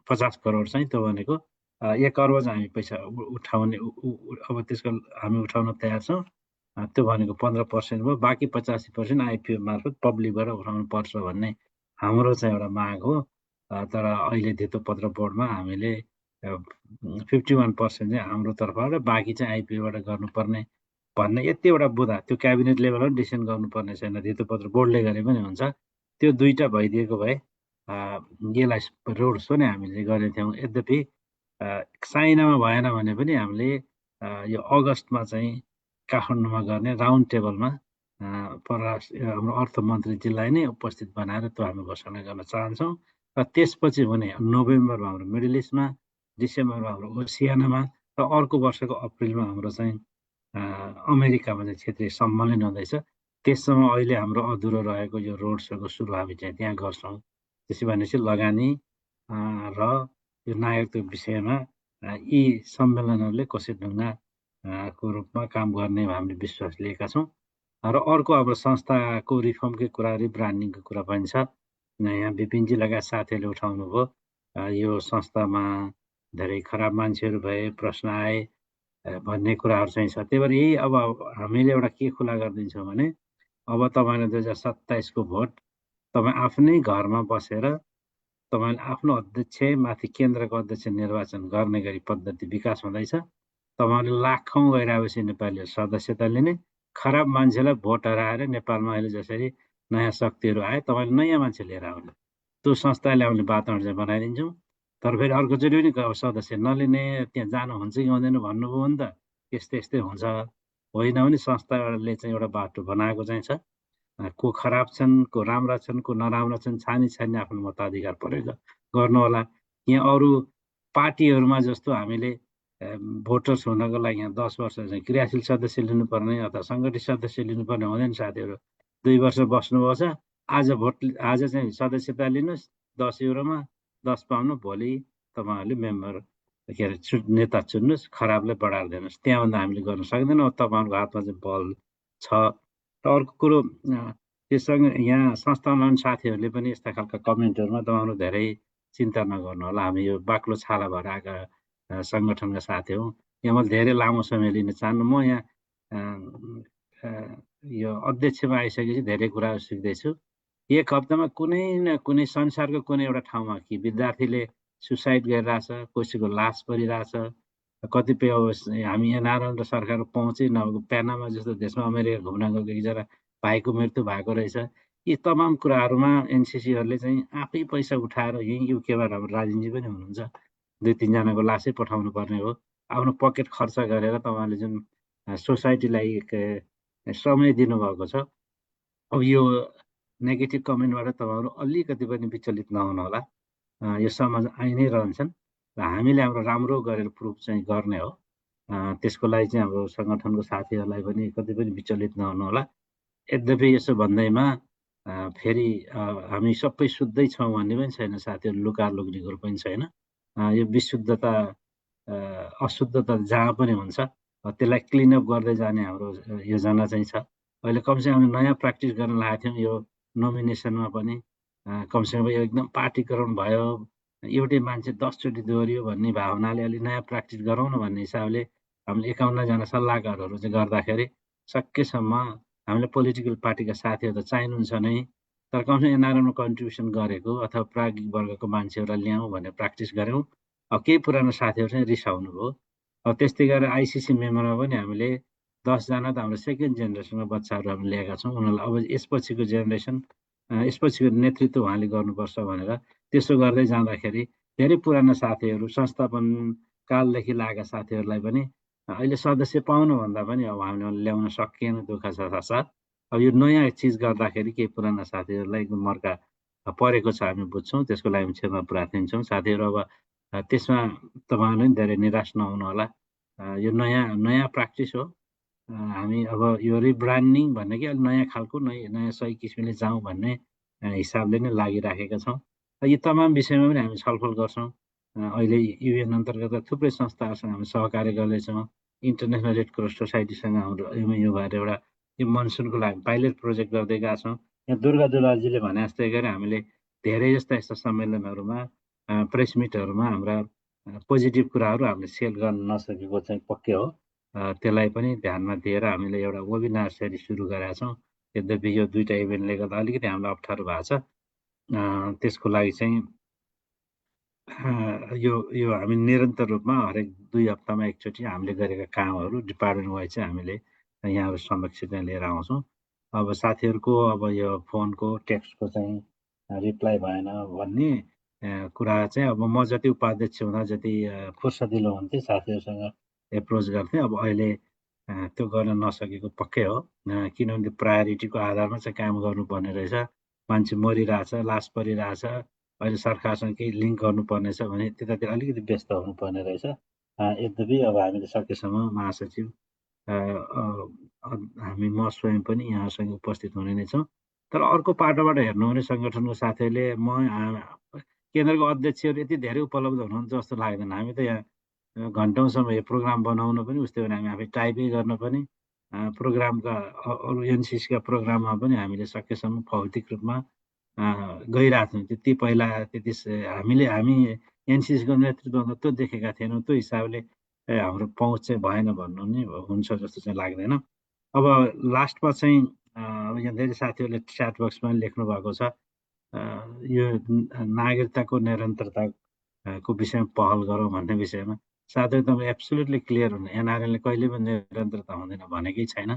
50 करोड चाहिँ त्यो भनेको 1 अर्ब चाहिँ हामी पैसा उठाउने अब त्यसको हामी उठाउन तयार छौँ। त्यो भनेको 15% भयो। बाँकी 85% आइपिओ मार्फत पब्लिकबाट उठाउनु पर्छ भन्ने हाम्रो चाहिँ एउटा माग हो। तर अहिले धितो पत्र बोर्डमा हामीले 51% चाहिँ हाम्रो तर्फबाट र बाँकी चाहिँ आइपिओबाट गर्नुपर्ने भन्ने यति एउटा बुँदा त्यो क्याबिनेट लेभलमा डिसिसन गर्नुपर्ने छैन। धितो पत्र बोर्डले गरे पनि हुन्छ। त्यो 2टा भइदिएको भए यसलाई रोड सो नै हामीले गरेका थियौँ। यद्यपि चाइनामा भएन भने पनि हामीले यो अगस्तमा चाहिँ काठमाडौँमा गर्ने राउन्ड टेबलमा हाम्रो अर्थमन्त्रीजीलाई नै उपस्थित बनाएर त्यो हामी घोषणा गर्न चाहन्छौँ र त्यसपछि हुने नोभेम्बरमा हाम्रो मिडल इस्टमा, डिसेम्बरमा हाम्रो ओसियानामा र अर्को वर्षको अप्रिलमा हाम्रो चाहिँ अमेरिकामा चाहिँ क्षेत्रीय सम्मेलन हुँदैछ। त्यससम्म अहिले हाम्रो अधुरो रहेको यो रोड सोको सुरु हामी चाहिँ त्यहाँ गर्छौँ। त्यसो भनेपछि लगानी र यो नागरिकताको विषयमा यी सम्मेलनहरूले कसै ढुङ्गाको रूपमा काम गर्ने हामीले विश्वास लिएका छौँ। र अर्को अब संस्थाको रिफर्मकै कुरा, रिब्रान्डिङको कुरा पनि छ। यहाँ विपिनजी लगायत साथीहरूले उठाउनु भयो। यो संस्थामा धेरै खराब मान्छेहरू भए, प्रश्न आए भन्ने कुराहरू चाहिँ छ। त्यही भएर यही अब हामीले एउटा के खुला गरिदिन्छौँ भने अब तपाईँले 2027को भोट तपाईँ आफ्नै घरमा बसेर तपाईँले आफ्नो अध्यक्ष माथि केन्द्रको अध्यक्ष निर्वाचन गर्ने गरी पद्धति विकास हुँदैछ। तपाईँले लाखौँ गइरहेपछि नेपालीहरू सदस्यता लिने, खराब मान्छेलाई भोट हराएर नेपालमा अहिले जसरी नयाँ शक्तिहरू आए तपाईँले नयाँ मान्छे लिएर आउने त्यो संस्था ल्याउने वातावरण चाहिँ बनाइदिन्छौँ। तर फेरि अर्कोचोटि पनि सदस्य नलिने, त्यहाँ जानुहुन्छ कि आउँदैन भन्नुभयो भने त यस्तै हुन्छ। होइन भने संस्थाले चाहिँ एउटा बाटो बनाएको चाहिँ छ। को खराब छन्, को राम्रा छन्, को नराम्रा छन् छानी आफ्नो मताधिकार प्रयोग गर्नु होला। यहाँ अरू पार्टीहरूमा जस्तो हामीले भोटर्स हुनको लागि यहाँ 10 वर्ष चाहिँ क्रियाशील सदस्य लिनुपर्ने अथवा सङ्गठित सदस्य लिनुपर्ने हुँदैन। साथीहरू 2 वर्ष बस्नुभएको छ, आज चाहिँ सदस्यता लिनुहोस् 10 युरोमा 10 पाउनु, भोलि तपाईँहरूले मेम्बर के अरे नेता चुन्नुहोस्, खराबलाई बढाएर दिनुहोस्। त्यहाँभन्दा हामीले गर्न सक्दैनौँ। तपाईँहरूको हातमा चाहिँ बल छ। र अर्को कुरो त्यससँग यहाँ संस्थामा साथीहरूले पनि यस्ता खालका कमेन्टहरूमा तपाईँहरू धेरै चिन्ता नगर्नु होला। हामी यो बाक्लो छाला भएर आएका सङ्गठनका साथी हौँ। यहाँ मैले धेरै लामो समय लिन चाहन्छु। म यहाँ यो अध्यक्षमा आइसकेपछि धेरै कुराहरू सिक्दैछु। 1 हप्तामा कुनै न कुनै संसारको कुनै एउटा ठाउँमा कि विद्यार्थीले सुसाइड गरिरहेछ, कसैको लास परिरहेछ, कतिपय हामी एनआरएन र सरकारको पहुँचै नभएको प्यानामा जस्तो देशमा अमेरिका घुम्न गएको एकजना भाइको मृत्यु भएको रहेछ। यी तमाम कुराहरूमा एनसिसीहरूले चाहिँ आफै पैसा उठाएर यहीँ युकेबाट हाम्रो राजेनजी पनि हुनुहुन्छ, 2-3 जनाको लासै पठाउनु पर्ने हो। आफ्नो पकेट खर्च गरेर तपाईँहरूले जुन सोसाइटीलाई समय दिनुभएको छ। अब यो नेगेटिभ कमेन्टबाट तपाईँहरू अलिकति पनि विचलित नहुनु होला। यो समाज आइ नै रहन्छन् र हामीले हाम्रो राम्रो गरेर प्रुफ चाहिँ गर्ने हो। त्यसको लागि चाहिँ हाम्रो सङ्गठनको साथीहरूलाई पनि कति पनि विचलित नहुनु होला। यद्यपि यसो भन्दैमा फेरि हामी सबै शुद्धै छौँ भन्ने पनि छैन साथीहरू, लुका लुक्ने कुरो पनि छैन। यो विशुद्धता अशुद्धता जहाँ पनि हुन्छ, त्यसलाई क्लिनअप गर्दै जाने हाम्रो योजना चाहिँ छ। अहिले कमसेकम नयाँ प्र्याक्टिस गर्न लागेको थियौँ। यो नोमिनेसनमा पनि कमसेकम यो एकदम पार्टीकरण भयो, एउटै मान्छे 10 चोटि दोहोरियो भन्ने भावनाले अलिक नयाँ प्र्याक्टिस गरौँ न भन्ने हिसाबले हामीले 51 जना सल्लाहकारहरू चाहिँ गर्दाखेरि सकेसम्म हामीले पोलिटिकल पार्टीका साथीहरू त चाहिनुहुन्छ नै, तर कमसेकम एनआरएममा कन्ट्रिब्युसन गरेको अथवा प्राज्ञिक वर्गको मान्छेहरूलाई ल्याउँ भनेर प्र्याक्टिस गऱ्यौँ। अब केही पुरानो साथीहरू चाहिँ रिसाउनु भयो। अब त्यस्तै गरेर आइसिसी मेम्बरमा पनि हामीले 10 जना त हाम्रो सेकेन्ड जेनेरेसनको बच्चाहरू हामीले ल्याएका छौँ। उनीहरूलाई अब यसपछिको जेनेरेसन, यसपछिको नेतृत्व उहाँले गर्नुपर्छ भनेर त्यसो गर्दै जाँदाखेरि धेरै पुराना साथीहरू, संस्थापन कालदेखि लागेका साथीहरूलाई पनि अहिले सदस्य पाउनुभन्दा पनि अब हामीले ल्याउन सकिएन, दुःख छ साथ। अब यो नयाँ चिज गर्दाखेरि केही पुराना साथीहरूलाई एकदम मर्का परेको छ, हामी बुझ्छौँ। त्यसको लागि क्षमा प्रार्थना छौँ साथीहरू। अब त्यसमा तपाईँहरूले पनि धेरै निराश नहुनु होला। यो नयाँ प्र्याक्टिस हो। हामी अब यो रिब्रान्डिङ भन्ने कि नयाँ खालको नयाँ सही किसिमले जाउँ भन्ने हिसाबले नै लागिराखेका छौँ। यी तमाम विषयमा पनि हामी छलफल गर्छौँ। अहिले युएन अन्तर्गत थुप्रै संस्थाहरूसँग हामी सहकार्य गर्दैछौँ। इन्टरनेसनल रेड क्रस सोसाइटीसँग हाम्रो एमओयू भएर एउटा यो मनसुनको लागि पाइलट प्रोजेक्ट गर्दै गएका छौँ। यहाँ दुर्गा दुलालजीले भने जस्तै गरी हामीले धेरै यस्ता सम्मेलनहरूमा, प्रेस मिटहरूमा हाम्रा पोजिटिभ कुराहरू हामीले सेयर गर्न नसकेको चाहिँ पक्कै हो। त्यसलाई पनि ध्यानमा दिएर हामीले एउटा वेबिनार सिरिज सुरु गरेका छौँ। यद्यपि यो दुईवटा इभेन्टले गर्दा अलिकति हामीलाई अप्ठ्यारो भएको छ। त्यसको लागि चाहिँ यो हामी निरन्तर रूपमा हरेक 2 हप्तामा एकचोटि हामीले गरेका कामहरू डिपार्टमेन्ट वाइज चाहिँ हामीले यहाँहरू समक्ष चाहिँ लिएर आउँछौँ। अब साथीहरूको अब यो फोनको टेक्स्टको चाहिँ रिप्लाई भएन भन्ने कुरा चाहिँ अब म जति उपाध्यक्ष हुँदा जति फुर्सदिलो हुन्थेँ साथीहरूसँग एप्रोच गर्थेँ। अब अहिले त्यो गर्न नसकेको पक्कै हो, किनभने प्रायोरिटीको आधारमा चाहिँ काम गर्नुपर्ने रहेछ। मान्छे मरिरहेछ, लास परिरहेछ, अहिले सरकारसँग केही लिङ्क गर्नुपर्ने छ भने त्यतातिर अलिकति व्यस्त हुनुपर्ने रहेछ। यद्यपि अब हामीले सकेसम्म महासचिव हामी म स्वयं पनि यहाँसँग उपस्थित हुने नै छौँ। तर अर्को पाटोबाट हेर्नु भने सङ्गठनको साथीहरूले केन्द्रको अध्यक्षहरू यति धेरै उपलब्ध हुनुहुन्छ जस्तो लाग्दैन। हामी त यहाँ घन्टौँसम्म यो प्रोग्राम बनाउन पनि, उस्तै भने हामी आफै टाइपै गर्न पनि, प्रोग्रामका अरू एनसिसीका प्रोग्राममा पनि हामीले सकेसम्म भौतिक रूपमा गइरहेको थियौँ। त्यति पहिला हामी एनसिसीको नेतृत्वमा त्यो देखेका थिएनौँ। त्यो हिसाबले हाम्रो पहुँच चाहिँ भएन भन्नु नि हुन्छ जस्तो चाहिँ लाग्दैन। अब लास्टमा चाहिँ यहाँ धेरै साथीहरूले च्याट बक्समा लेख्नु भएको छ, यो नागरिकताको निरन्तरताको विषयमा पहल गरौँ भन्ने विषयमा। साथै तपाईँ एब्सोल्युटली क्लियर हुनु, एनआरएलले कहिले पनि निरन्तरता हुँदैन भनेकै छैन।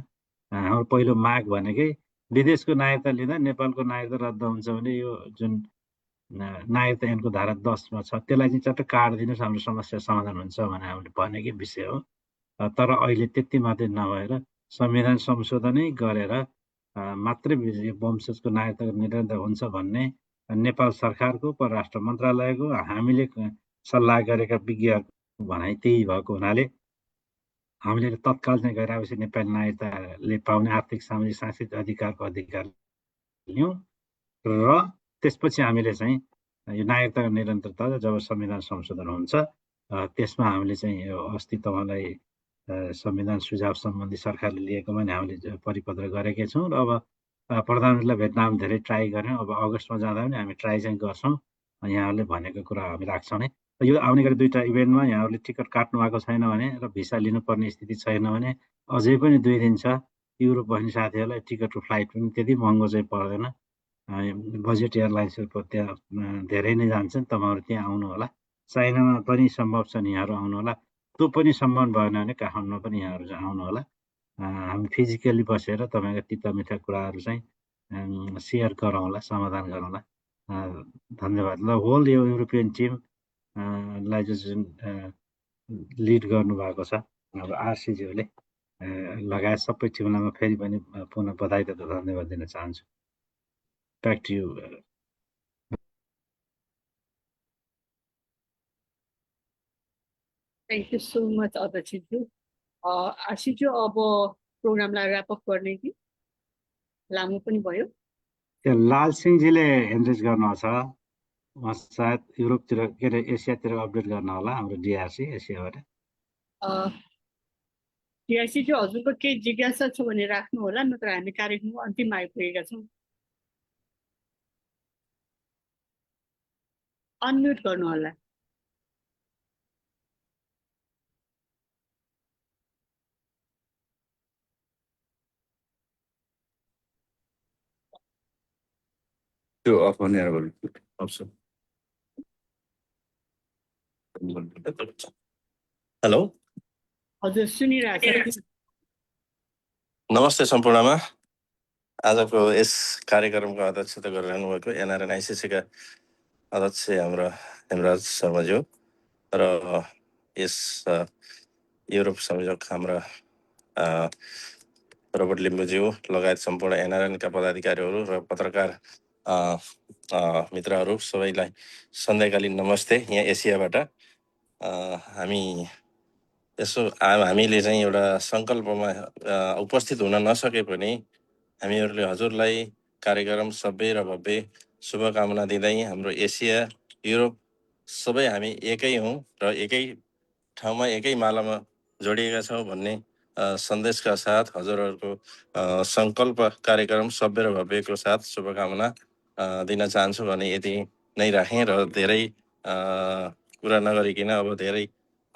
हाम्रो पहिलो माग भनेकै विदेशको नागरिकता लिँदा नेपालको नागरिकता रद्द हुन्छ भने यो जुन नागरिकता ऐनको धारा 10मा छ त्यसलाई चाहिँ चट्ट काटिदिनुहोस्, हाम्रो समस्या समाधान हुन्छ भने हामीले भनेकै विषय हो। तर अहिले त्यति मात्रै नभएर संविधान संशोधनै गरेर मात्रै वंशजको नागरिकता निरन्तर हुन्छ भन्ने नेपाल सरकारको परराष्ट्र मन्त्रालयको हामीले सल्लाह गरेका विज्ञहरूको भनाइ त्यही भएको हुनाले हामीले तत्काल चाहिँ गइरहेपछि नेपाली नागरिकताले पाउने आर्थिक, सामाजिक, सांस्कृतिक अधिकारको अधिकार लियौँ र त्यसपछि हामीले चाहिँ यो नागरिकताको निरन्तरता जब संविधान संशोधन हुन्छ त्यसमा हामीले चाहिँ यो अस्ति तपाईँलाई संविधान सुझाव सम्बन्धी सरकारले लिएको पनि हामीले परिपत्र गरेकै छौँ र अब प्रधानमन्त्रीलाई भेट्न हामी धेरै ट्राई गऱ्यौँ। अब अगस्तमा जाँदा पनि हामी ट्राई चाहिँ गर्छौँ। यहाँहरूले भनेको कुरा हामी राख्छौँ नै। यो आउने गरी 2टा इभेन्टमा यहाँहरूले टिकट काट्नु भएको छैन भने र भिसा लिनुपर्ने स्थिति छैन भने अझै पनि 2 दिन छ। युरोप बस्ने साथीहरूलाई टिकटको फ्लाइट पनि त्यति महँगो चाहिँ पर्दैन। बजेट एयरलाइन्सहरू त्यहाँ धेरै नै जान्छन्। तपाईँहरू त्यहाँ आउनु होला। चाइनामा पनि सम्भव छ नि यहाँहरू आउनु होला। त्यो पनि सम्भव भएन भने काठमाडौँमा पनि यहाँहरू चाहिँ आउनु होला। हामी फिजिकल्ली बसेर तपाईँका तिता मिठा कुराहरू चाहिँ सेयर गरौँला, समाधान गरौँला। धन्यवाद। ल होल यो युरोपियन टिम लाई जुन लिड गर्नुभएको छ अब आरसीज्यूले लगायत सबै टिमलाई म फेरि पनि पुनः बधाई तथा धन्यवाद दिन चाहन्छु। Back to you. Thank you so much अध्यक्षज्यू। आशिषज्यू अब प्रोग्रामलाई ऱ्यापअप गर्ने कि लामो पनि भयो। त्यो लालसिंहजीले ह्यान्ड गर्नुहुन्छ, उहाँ सायद युरोपतिर के अरे एसियातिर अपडेट गर्न होला, हाम्रो डिआरसी एसियाबाट। डिआरसीज्यू हजुरको केही जिज्ञासा छ भने राख्नु होला, नत्र हामी कार्यक्रमको अन्तिममा आइपुगेका छौँ। अनम्युट गर्नु होला। त्यो अफ गर्ने अप्सन। हेलो हजुर सुनिरहेको छ। नमस्ते सम्पूर्णमा। आजको यस कार्यक्रमको अध्यक्षता गरिरहनु भएको एनआरएन आइसिसीका अध्यक्ष हाम्रो हेमराज शर्माज्यू र यस युरोप संयोजक हाम्रा रोबर्ट लिम्बुज्यू लगायत सम्पूर्ण एनआरएनका पदाधिकारीहरू र पत्रकार मित्रहरू सबैलाई सन्ध्याकालीन नमस्ते यहाँ एसियाबाट। हामी हामीले चाहिँ एउटा सङ्कल्पमा उपस्थित हुन नसके पनि हामीहरूले हजुरलाई कार्यक्रम सभ्य र भव्य शुभकामना दिँदै हाम्रो एसिया युरोप सबै हामी एकै हौँ र एकै ठाउँमा एकै मालामा जोडिएका छौँ भन्ने सन्देशका साथ हजुरहरूको सङ्कल्प कार्यक्रम सभ्य र भव्यको साथ शुभकामना दिन चाहन्छु भने यति नै राखेँ र धेरै कुरा नगरिकन अब धेरै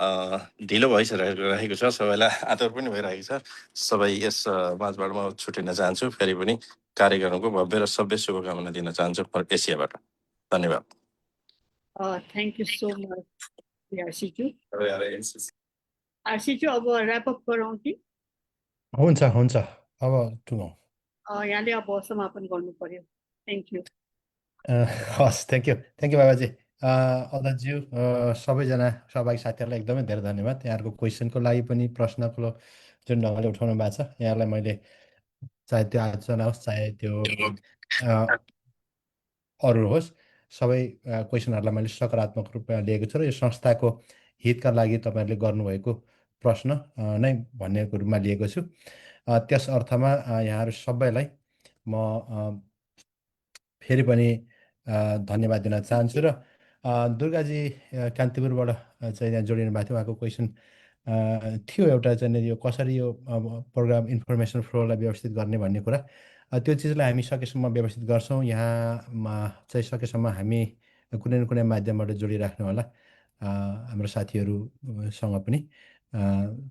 ढिलो भइसकेको छ, सबैलाई आदर पनि भइरहेको छ। सबै यस माझबाट म छुटिन चाहन्छु। फेरि पनि कार्यक्रमको भव्य र सभ्य शुभकामना दिन चाहन्छु एसियाबाट। धन्यवाद। थ्याङ्क यू सो मच आशिषज्यू। आशिषज्यू अब ऱ्यापअप गरौँ कि? हुन्छ हुन्छ, अब टुङ्गौँ। यहाँले अब समापन गर्नु पर्यो। Thank you. हस्, थ्याङ्क यू बाबाजी। अध्यक्षज्यू, सबैजना सहभागी साथीहरूलाई एकदमै धेरै धन्यवाद। यहाँहरूको क्वेसनको लागि पनि, प्रश्नको जुन ढङ्गले उठाउनु भएको छ, यहाँलाई मैले चाहे त्यो आलोचना होस् चाहे त्यो अरू होस्, सबै क्वेसनहरूलाई मैले सकारात्मक रूपमा लिएको छु र यो संस्थाको हितका लागि तपाईँहरूले गर्नुभएको प्रश्न नै भन्नेको रूपमा लिएको छु। त्यस अर्थमा यहाँहरू सबैलाई म फेरि पनि धन्यवाद दिन चाहन्छु। र दुर्गाजी कान्तिपुरबाट चाहिँ यहाँ जोडिनु भएको थियो, उहाँको क्वेसन थियो एउटा चाहिँ यो कसरी यो प्रोग्राम इन्फर्मेसन फ्लोलाई व्यवस्थित गर्ने भन्ने कुरा। त्यो चिजलाई हामी सकेसम्म व्यवस्थित गर्छौँ। यहाँमा चाहिँ सकेसम्म हामी कुनै न कुनै माध्यमबाट जोडिराख्नु होला हाम्रो साथीहरूसँग पनि।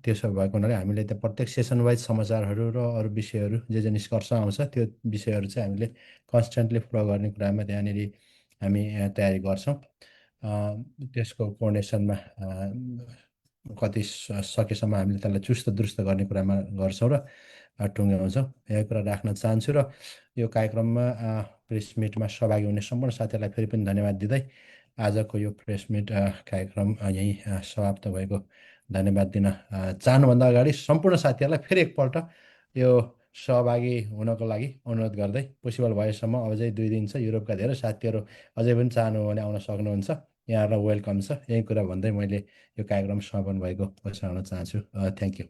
त्यसो भएको हुनाले हामीले त्यहाँ प्रत्येक सेसन वाइज समाचारहरू र अरू विषयहरू जे निष्कर्ष आउँछ त्यो विषयहरू चाहिँ हामीले कन्सटेन्टली फलो गर्ने कुरामा त्यहाँनिर हामी तयारी गर्छौँ। त्यसको कोअर्डिनेसनमा कति सकेसम्म हामीले त्यसलाई चुस्त दुरुस्त गर्ने कुरामा गर्छौँ र टुङ्ग्याउँछौँ। यही कुरा राख्न चाहन्छु र यो कार्यक्रममा प्रेस मिटमा सहभागी हुने सम्पूर्ण साथीहरूलाई फेरि पनि धन्यवाद दिँदै आजको यो प्रेस मिट कार्यक्रम यहीँ समाप्त भएको धन्यवाद दिन चाहनुभन्दा अगाडि सम्पूर्ण साथीहरूलाई फेरि एकपल्ट यो सहभागी हुनको लागि अनुरोध गर्दै पोसिबल भएसम्म अझै 2 दिन छ, युरोपका धेरै साथीहरू अझै पनि चाहनुभयो भने आउन सक्नुहुन्छ, यहाँहरूलाई वेलकम छ। यही कुरा भन्दै मैले यो कार्यक्रम समापन भएको घोषणा गर्न चाहन्छु। Thank you.